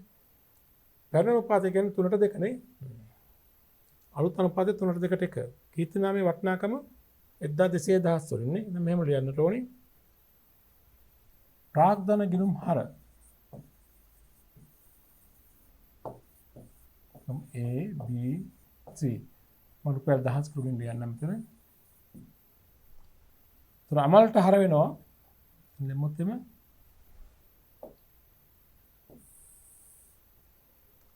පැරණි අනුපාතය කියන්නේ 3ට 2 නේ. අලුත් අනුපාතය 3ට 2ට 1. කීර්තිනාමයේ වටිනාකම 1210 වලින් නේ. එහෙනම් මෙහෙම ලියන්නට ඕනේ. ප්‍රාග්ධන ගිණුම් හර A, B, C. මම රුපියල් 1000 කුමින් ලියන්නම් මෙතන. තුන අමල්ට හර වෙනවා. නෙමොත් එම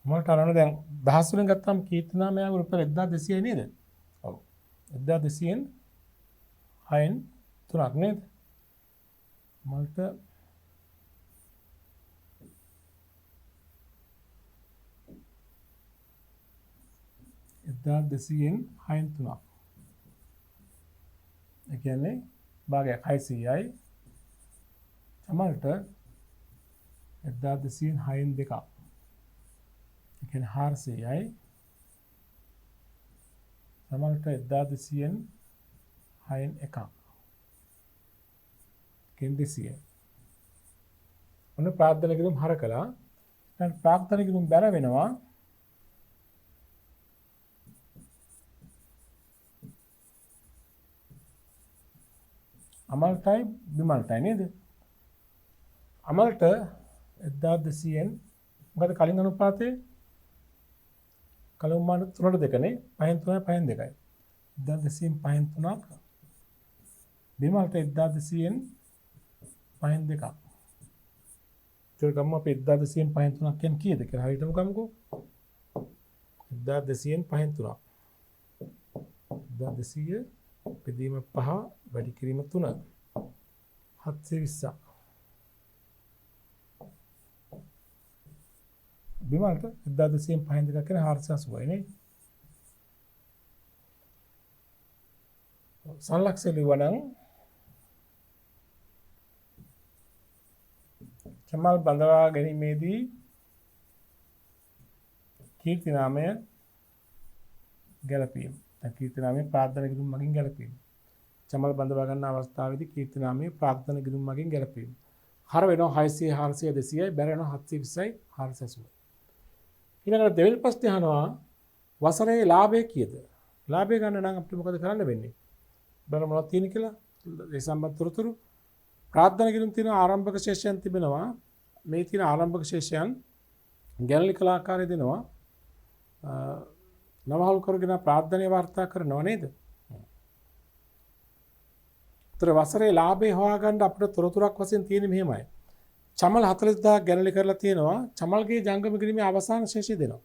අමල්ට හරන දැන් 1000 වලින් ගත්තාම කීර්තිනාමයේ රුපියල් 1200යි නේද? ඔව්. 1200න් 6න් 3ක් නේද? අමල්ට 1200න් 6න් 3ක්. ඒ කියන්නේ භාගයක් 600යි. චමල්ට 1200න් 6න් 2ක්. ඒ කියන්නේ 400යි. චමල්ට 1200න් 6න් 1ක්. කියන්නේ 200යි. ඔන්න ප්‍රාර්ථනා කිරීම හර කළා. දැන් ප්‍රාර්ථනා කිරීම බැර වෙනවා. අමල්ටයි බිමල්ටයි නේද? අමල්ට 1200න් මොකද කලින් අනුපාතේ කලින් මාන 3ට 2 නේ 5න් 3යි 5න් 2යි 1200න් 5න් 3ක් බිමල්ට 1200න් 5න් 2ක් ඒක ගම්ම අපි 1200න් 5න් 3ක් කියන්නේ කීයද කියලා හරියටම ගමුකෝ 1200න් 5න් 3ක් 1200 බෙදීම 5 වැඩි කිරීම 3 720ක් බිමල්ට 1200න් 5න් 2ක් කියන්නේ 480යි නේ සන්ලක්ෂය ලිවනම් චමල් බඳවා ගැනීමේදී කීර්තිනාමය ගැලපීම කීර්තිනාමයේ ප්‍රාර්ථනා කිරීම මගින් ගැලපීම. චමල් බඳවා ගන්න අවස්ථාවේදී කීර්තිනාමයේ ප්‍රාර්ථනා කිරීම මගින් ගැලපීම. හර වෙනවා 600 400 200යි බැර වෙනවා 720යි 480යි. ඊළඟට දෙවෙනි ප්‍රශ්නේ අහනවා වසරේ ලාභය කීයද? ලාභය ගන්න නම් අපිට මොකද කරන්න වෙන්නේ? බලන්න මොනවද තියෙන්නේ කියලා. ඒ සම්බන්ධ තොරතුරු ප්‍රාර්ථනා කිරීම තියෙන ආරම්භක ශේෂයන් තිබෙනවා. මේ තියෙන ආරම්භක ශේෂයන් ගැළලි කළ ආකාරය දෙනවා. නවහල් කරගෙන ප්‍රාර්ථනීය වාර්තා කරනවා නේද? ତර වසරේ ලාභය හොයාගන්න අපිට තොරතුරක් වශයෙන් තියෙන්නේ මෙහෙමයි. චමල් 40000ක් ගැනලි කරලා තියෙනවා. චමල්ගේ ජංගම කිරීමේ අවසාන ශේෂය දෙනවා.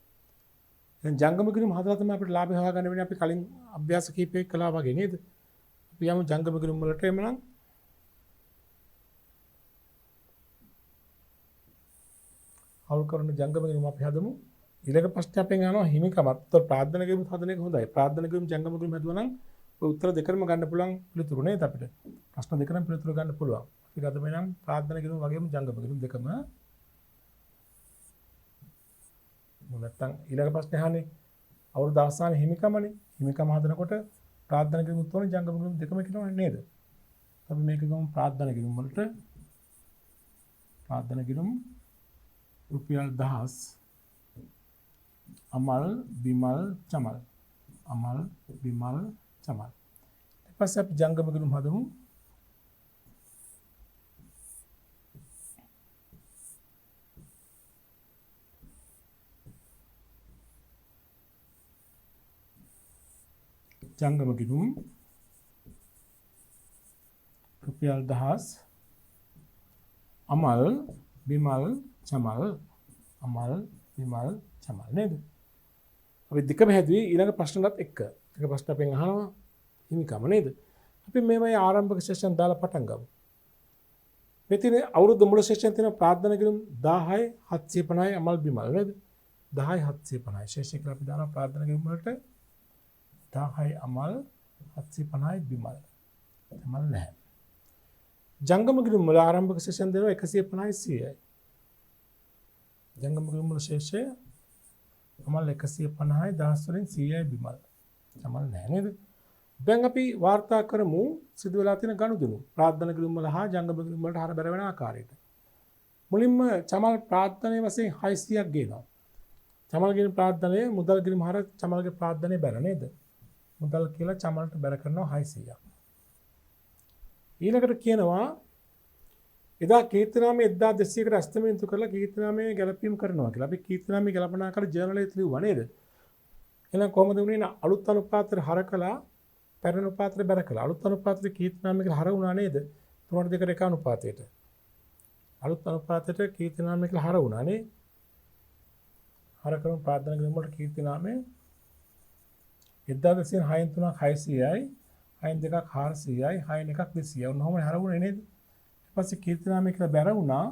දැන් ජංගම කිරීම හදලා තමයි අපිට ලාභය හොයාගන්න වෙන්නේ. අපි කලින් අභ්‍යාස කීපයක් කළා වගේ නේද? අපි යමු ජංගම කිරීම වලට එමනම් හවුල් කරන ජංගම කිරීම අපි හදමු. ඊළඟ ප්‍රශ්නේ අපෙන් අහනවා හිමිකමත්. උත්තර ප්‍රාර්ථනා කිරීම හදන එක හොඳයි. ප්‍රාර්ථනා කිරීම ජංගම කිරීම හදුවා නම් ඔය උත්තර දෙකම ගන්න පුළුවන් පිළිතුරු නේද අපිට? ප්‍රශ්න දෙකම පිළිතුරු ගන්න පුළුවන්. අපි ගතම නම් ප්‍රාර්ථනා කිරීම වගේම ජංගම කිරීම දෙකම. නැත්තම් ඊළඟ ප්‍රශ්නේ අහන්නේ අවුරුදු අවසානයේ හිමිකමනේ. හිමිකම හදනකොට ප්‍රාර්ථනා කිරීම උත්තර ජංගම කිරීම දෙකම කියනවා නේද? අපි මේක ගමු ප්‍රාර්ථනා කිරීම වලට. ප්‍රාර්ථනා කිරීම රුපියල් 1000 අමල් බිමල් චමල්. අමල් බිමල් චමල්. ඊට පස්සේ අපි ජංගම ගිණුම් හදමු. ජංගම ගිණුම් රුපියල් 1000 අමල් බිමල් චමල්. අමල් බිමල් චමල් නේද? අපි දෙකම හැදුවේ ඊළඟ ප්‍රශ්නලත් එක්ක. එක ප්‍රශ්න අපෙන් අහනවා හිමිකම නේද? අපි මේවයි ආරම්භක සෙෂන් දාලා පටන් ගමු. මෙතන අවුරුදු මුල සෙෂන් තියෙන ප්‍රාර්ථනා ගිණුම් 10යි 750යි අමල් බිමල් නේද? 10යි 750යි ශේෂය කියලා අපි දානවා ප්‍රාර්ථනා ගිණුම් වලට 10යි අමල් 750යි බිමල්. තමල් නැහැ. ජංගම ගිණුම් වල ආරම්භක සෙෂන් දෙනවා 150යි 100යි. ජංගම ගිණුම් වල ශේෂය අමල් 150යි 10 වලින් 100යි බිමල්. තමල් නැහැ නේද? දැන් අපි වාර්තා කරමු සිදු වෙලා තියෙන ගනුදෙනු. ප්‍රාර්ථනා ගිණුම් වල හා ජංගම ගිණුම් වලට හර බැර වෙන ආකාරයට. මුලින්ම චමල් ප්‍රාර්ථනාවේ වශයෙන් 600ක් ගේනවා. චමල් ගිණුම් ප්‍රාර්ථනාවේ මුදල් ගිණුම් හර චමල්ගේ ප්‍රාර්ථනාවේ බැර නේද? මුදල් කියලා චමල්ට බැර කරනවා 600ක්. ඊළඟට කියනවා එදා කීර්තිනාමය 1200කට අස්තමේන්තු කරලා කීර්තිනාමය ගැලපීම් කරනවා කියලා. අපි කීර්තිනාමය ගැලපන ආකාරය ජර්නලයේ ලියුවා නේද? එහෙනම් කොහොමද උනේ? අලුත් අනුපාතයට හර කළා පැරණි අනුපාතයට බැර කළා. අලුත් අනුපාතයට කීර්තිනාමය කියලා හර වුණා නේද? 3:2 එක අනුපාතයට. අලුත් අනුපාතයට කීර්තිනාමය කියලා හර වුණා නේ. හර කරමු ප්‍රාර්ථනා ගිණුම් වලට කීර්තිනාමය 1200 6න් 3ක් 600යි 6න් 2ක් 400යි 6න් 1ක් 200යි. ඔන්නෝම හරවුනේ නේද? ඊට පස්සේ කීර්තිනාමය කියලා බැර වුණා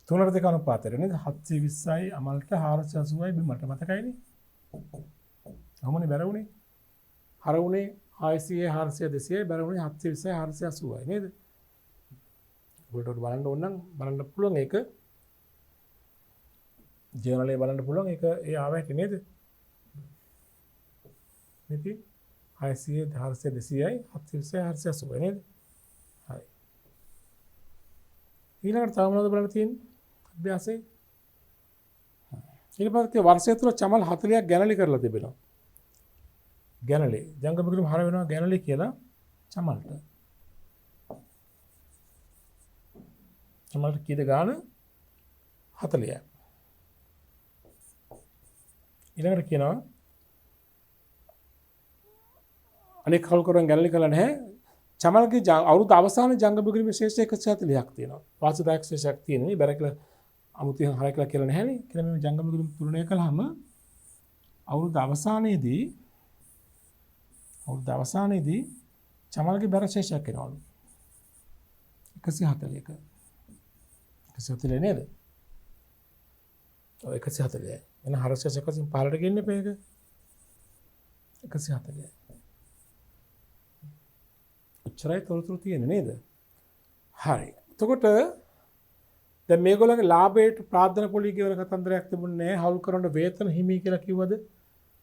3:2 අනුපාතයට නේද? 720යි අමල්ට 480යි බිමට මතකයිනේ. ඔහොමනේ බැර වුනේ. හරවුනේ 600යි 400යි 200යි බැර වුනේ 720යි 480යි නේද? ඔයගොල්ලෝ බලන්න ඕන නම් බලන්න පුළුවන් ඒක. ජර්නලේ බලන්න පුළුවන් ඒක ඒ ආව හැටි නේද? ඉතින් 600 400 200යි 720යි 480යි නේද? හරි. ඊළඟට තව මොනවද බලන්න තියෙන්නේ? අභ්‍යාසයේ. ඊට පස්සේ වර්ෂය තුල චමල් 40ක් ගැනලි කරලා තිබෙනවා. ගැනලි ජංගම ගිණුම් හර වෙනවා ගැනලි කියලා චමල්ට. චමල්ට කීයද ගාන? 40ක්. ඊළඟට කියනවා අනෙක් කල්කරන් ගැනලි කළා නැහැ. චමල්ගේ අවුරුදු අවසානයේ ජංගම ගිණුමේ ශේෂය 140ක් තියෙනවා. වාසදායක ශේෂයක් තියෙනවා. බැර කියලා අමුතියෙන් හරය කියලා නැහැනේ. කියලා මේ ජංගම ගිණුම තුලනය කළාම අවුරුදු අවසානයේදී චමල්ගේ බැර ශේෂයක් එනවලු. 140ක. 140 නේද? ඔය 140යි. එන හර ශේෂයක් වශයෙන් පහළට ගෙන්නේ මේක. 140යි. ඔච්චරයි තොරතුරු තියෙන්නේ නේද? හරි. එතකොට දැන් මේගොල්ලන්ගේ ලාභයට ප්‍රාර්ථනා පොලි කියන කතන්දරයක් තිබුණේ නැහැ. හවුල් කරන වේතන හිමි කියලා කිව්වද?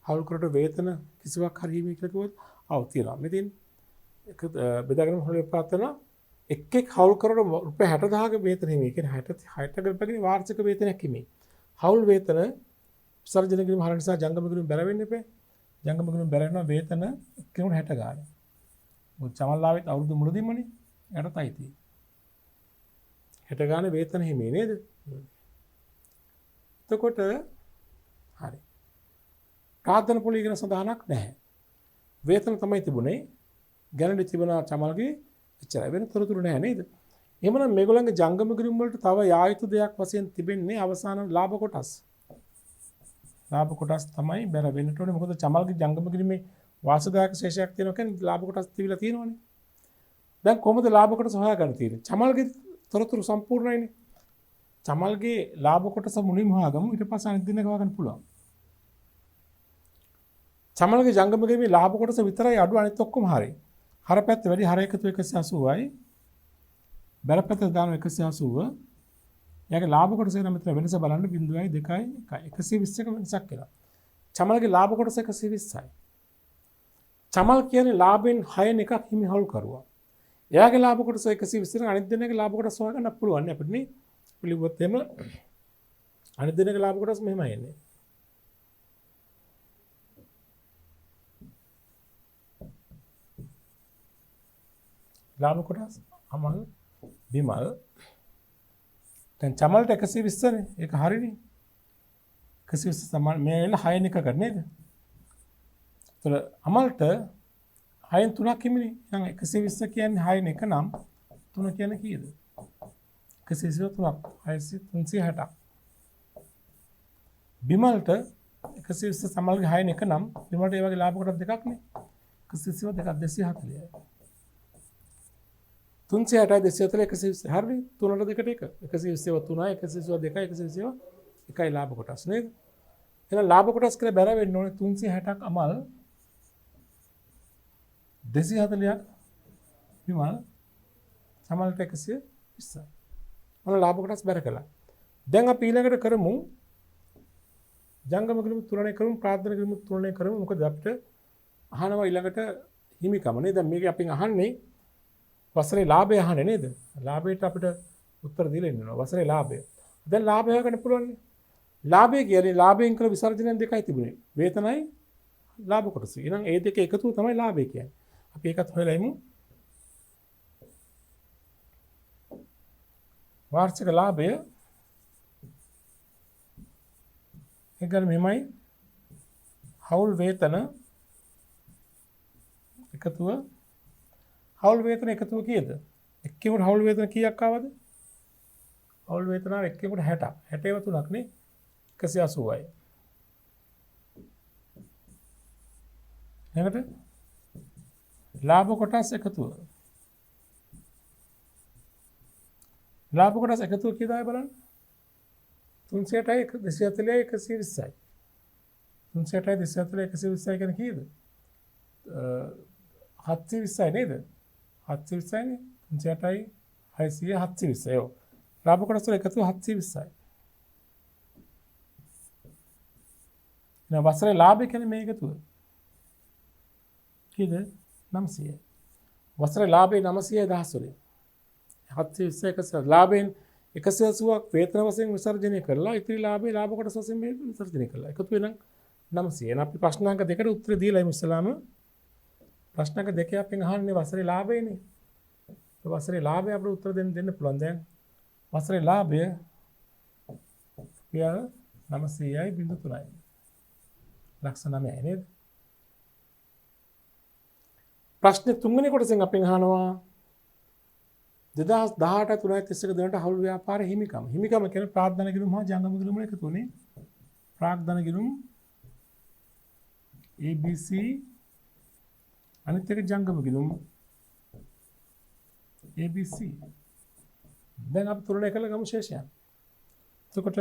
හවුල් කරන වේතන කිසිවක් හරි හිමි කියලා කිව්වද? ආව් තියෙනවා. මෙතින් එක බෙදාගෙන හොලේ ප්‍රාර්ථනා එක් හවුල් කරන රුපියල් 60000ක වේතන හිමි. කියන්නේ 60ට ගල්පගෙන වාර්ෂික වේතනයක් හිමි. හවුල් වේතන විසර්ජන ගිණුම් හර නිසා ජංගම ගිණුම් බැර වෙන්න එපා. ජංගම ගිණුම් බැර වෙනවා වේතන කිලෝ 60 ගාන. මොකද චමල්ලාවෙත් අවුරුදු මුලදීමනේ යටත් අයිති. 60 ගානේ වේතන හිමි නේද? එතකොට හරි. ප්‍රාර්ථනා පොලි ගැන සඳහනක් නැහැ. වේතන තමයි තිබුණේ. ගැනලි තිබුණා චමල්ගේ එච්චරයි වෙන තොරතුරු නැහැ නේද? එහෙමනම් මේගොල්ලන්ගේ ජංගම ගිණුම් වලට තව යා යුතු දෙයක් වශයෙන් තිබෙන්නේ අවසාන ලාභ කොටස්. ලාභ කොටස් තමයි බැර වෙන්නට ඕනේ. මොකද චමල්ගේ ජංගම ගිණුමේ වාසදායක ශේෂයක් තියෙනවා කියන්නේ ලාභ කොටස් තිබිලා තියෙනවනේ. දැන් කොහොමද ලාභ කොටස හොයාගන්න තියෙන්නේ? චමල්ගේ තොරතුරු සම්පූර්ණයිනේ. චමල්ගේ ලාභ කොටස මුලින්ම හොයාගමු. ඊට පස්සේ අනිත් දිනක හොයාගන්න පුළුවන්. චමල්ගේ ජංගම ගිණුමේ ලාභ කොටස විතරයි අඩු අනිත් ඔක්කොම හරි. හර පැත්ත වැඩි හර එකතු 180යි. බැර පැත්ත දාන 180. යාගේ ලාභ කොටසේ නම් මෙතන වෙනස බලන්න 0.2යි 1යි 120ක වෙනසක් වෙනවා. චමල්ගේ ලාභ කොටස 120යි. චමල් කියන්නේ ලාභෙන් 6න් එකක් හිමි හවුල් කරුවා. එයාගේ ලාභ කොටස 120 න් අනිත් දෙනාගේ ලාභ කොටස හොයාගන්න පුළුවන් නේ අපිට නේ. පිළිගොත් එම අනිත් දෙනක ලාභ කොටස් මෙහෙමයි එන්නේ. ලාභ කොටස් අමල් බිමල් දැන් චමල්ට 120 නේ. ඒක හරිනේ. 120 සමාන මේ වෙලාව 6 එක ගන්න නේද? ඒතර අමල්ට 6න් 3ක් හිමිනේ. එහෙනම් 120 කියන්නේ 6න් 1 නම් 3 කියන්නේ කීයද? 123ක් 360ක්. බිමල්ට 120 සමල්ගේ 6න් 1 නම් බිමල්ට ඒ වගේ ලාභ කොටස් දෙකක් නේ. 120 දෙකක් 240යි. 360යි 240 120 හරිනේ. 3ට දෙකට 1. 120 3යි 120 2යි 120 එකයි ලාභ කොටස් නේද? එහෙනම් ලාභ කොටස් කියලා බැර වෙන්න ඕනේ 360ක් අමල් 240ක් විමල් සමල්ට 120යි. මොන ලාභ කොටස් බැර කළා. දැන් අපි ඊළඟට කරමු ජංගම ගිණුම් තුලනය කරමු ප්‍රාර්ථනා ගිණුම් තුලනය කරමු. මොකද අපිට අහනවා ඊළඟට හිමිකම නේද? දැන් මේක අපින් අහන්නේ වසරේ ලාභය අහන්නේ නේද? ලාභයට අපිට උත්තර දීලා ඉන්නවා. වසරේ ලාභය. දැන් ලාභය හොයන්න පුළුවන් නේ. ලාභය කියන්නේ ලාභයෙන් කළ විසර්ජනයන් දෙකයි තිබුණේ. වේතනයි ලාභ කොටස. එහෙනම් ඒ දෙක එකතුව තමයි ලාභය කියන්නේ. අපි ඒකත් හොයලා ඉමු. වාර්ෂික ලාභය එකගල මෙහෙමයි. හවුල් වේතන එකතුව හවුල් වේතන එකතුව කීයද? එක්කෙනෙකුට හවුල් වේතන කීයක් ආවද? හවුල් වේතන එක්කෙනෙකුට 60ක්. 60ව තුනක් නේ 180යි. ඊළඟට ලාභ කොටස් එකතුව. ලාභ කොටස් එකතුව කීයද බලන්න. 360යි 240යි 120යි. 360යි 240යි 120යි කියන්නේ කීයද? 720යි නේද? 720යි නේ. 360යි 600 720යි. ඔව්. ලාභ කොටස් වල එකතුව 720යි. එහෙනම් වසරේ ලාභය කියන්නේ මේ එකතුව. කීයද? 900යි. වසරේ ලාභය 900යි 10 වලින්. 720 ලාභයෙන් 180ක් වේතන වශයෙන් විසර්ජනය කරලා ඉතිරි ලාභේ ලාභ කොටස වශයෙන් විසර්ජනය කළා. එකතු වෙනම් 900. එහෙනම් අපි ප්‍රශ්නාංක දෙකට උත්තර දීලා ඉමු ඉස්සලාම. ප්‍රශ්නාංක දෙකේ අපෙන් අහන්නේ වසරේ ලාභයනේ. ඒ වසරේ ලාභය අපිට උත්තර දෙන්න පුළුවන්. දැන් වසරේ ලාභය රුපියල් 900.3යි. ලක්ෂ 9යි නේද? ප්‍රශ්නේ තුන්වෙනි කොටසෙන් අපෙන් අහනවා 2018 331 දිනට හවුල් ව්‍යාපාරයේ හිමිකම. හිමිකම කියන්නේ ප්‍රාග්ධන ගිණුම් හා ජංගම ගිණුම් වල එකතුනේ. ප්‍රාග්ධන ගිණුම් ABC අනිත් එක ජංගම ගිණුම් ABC. දැන් අපි තුලනය කළ ගමු ශේෂයන්. එතකොට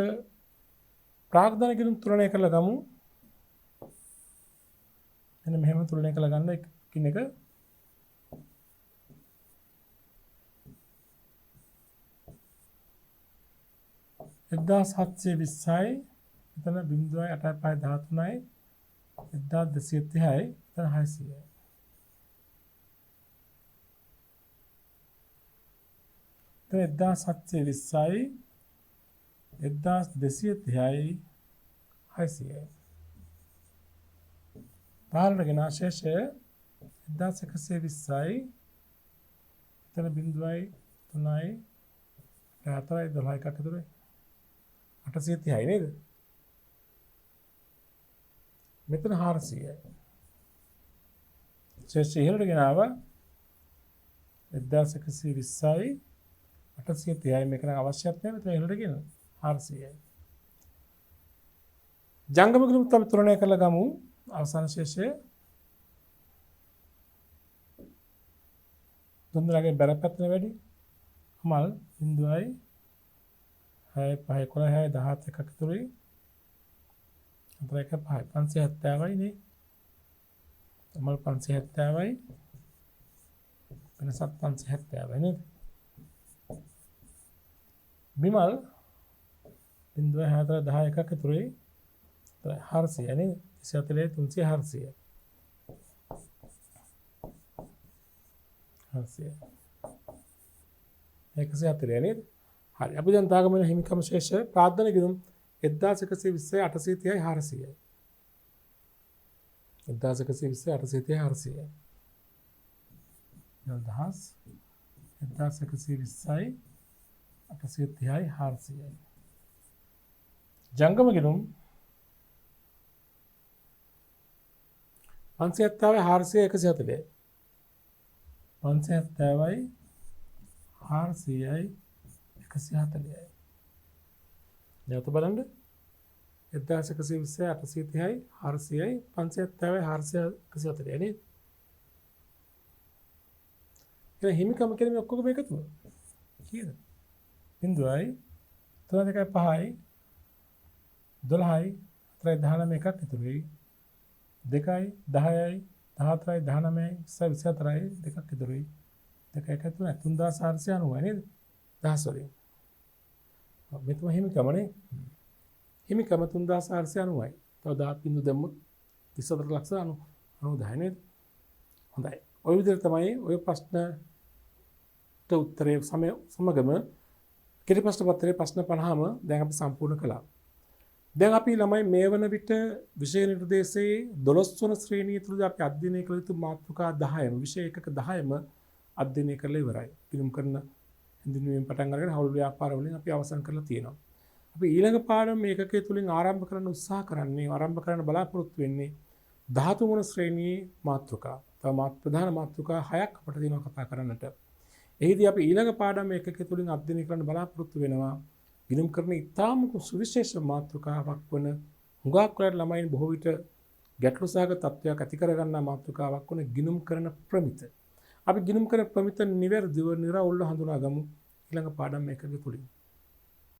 ප්‍රාග්ධන ගිණුම් තුලනය කළ ගමු. එන්න මෙහෙම තුලනය කළ ගන්න එකින් එක 1720යි එතන 0.8513යි 1230යි එතන 600යි. එතන 1720යි 1230යි 600යි. පාලනගෙන ශේෂය 1120යි එතන 0.3යි 4යි 12යි එකක් ඇතුළේ 830යි නේද? මෙතන 400යි. ශේෂය ඉහළට ගෙනාව 1120යි 830යි මේක නම් අවශ්‍යත් නැහැ මෙතන ඉහළට ගෙන 400යි. ජංගම ගිණුම් තමයි තුලනය කරලා ගමු. අවසාන ශේෂය දුන්නාගේ බරපතල වැඩි අමල් 0.6 5 11 17 එකක් ඇතුළේ අතර එක 570යි නේ. අමල් 570යි වෙනසත් 570යි නේද? බිමල් 0.4 10 එකක් ඇතුළේ 400 නේ. 340 400යි. 140 නේද? හරි. අපි දැන් තාගමන හිමිකම ශේෂ ප්‍රාර්ථනා ගිණුම් 1120 830යි 400යි. 1120 830යි 400යි. 1120යි 830යි 400යි. ජංගම ගිණුම් 570යි 400යි 140යි. 570යි 400යි 140යි. නැවත බලන්න 1120යි 830යි 400යි 570යි 400යි 140යි නේද? එහෙනම් හිමිකම කියන්නේ මේ ඔක්කොගම එකතුව. කීයද? 0යි 3 2 5යි 12යි 4යි 19 එකක් ඉතුරු වෙයි. 2යි 10යි 14යි 19යි 24යි දෙකක් ඉතුරු වෙයි. 2 1 3 3490 නේද? 10 වලින්. මෙතන හිමිකමනේ. හිමිකම 3490යි. තව 10 බිඳු දැම්මොත් 34,90,000 නේද? හොඳයි. ඔය විදිහට තමයි ඔය ප්‍රශ්නට උත්තරේ සමගම කෙටි ප්‍රශ්න පත්‍රයේ ප්‍රශ්න 50ම දැන් අපි සම්පූර්ණ කළා. දැන් අපි ළමයි මේ වන විට විෂය නිර්දේශයේ 12 වන ශ්‍රේණිය තුලදී අපි අධ්‍යයනය කළ යුතු මාතෘකා 10ම විෂය එකක 10ම අධ්‍යයනය කරලා ඉවරයි. පිළිම් කරන හිඳින්වීම පටන් අරගෙන හවුල් ව්‍යාපාර වලින් අපි අවසන් කරලා තියෙනවා. අපි ඊළඟ පාඩම මේකකයේ තුලින් ආරම්භ කරන්න උත්සාහ කරන්නේ ආරම්භ කරන්න බලාපොරොත්තු වෙන්නේ 13 වන ශ්‍රේණියේ මාතෘකා. තව ප්‍රධාන මාතෘකා 6ක් අපිට තියෙනවා කතා කරන්නට. එහිදී අපි ඊළඟ පාඩම එකකයේ තුලින් අධ්‍යයනය කරන්න බලාපොරොත්තු වෙනවා. ගිණුම් කරන ඉතාම සුවිශේෂ මාතෘකාවක් වන හුඟක් වෙලාවට ළමයින් බොහෝ විට ගැටළු සහගත තත්ත්වයක් ඇති කරගන්නා මාතෘකාවක් වන ගිණුම් කරන ප්‍රමිත. අපි ගිණුම් කරන ප්‍රමිත නිවැරදිව නිරවුල්ව හඳුනා ගමු ඊළඟ පාඩම් එකක තුලින්.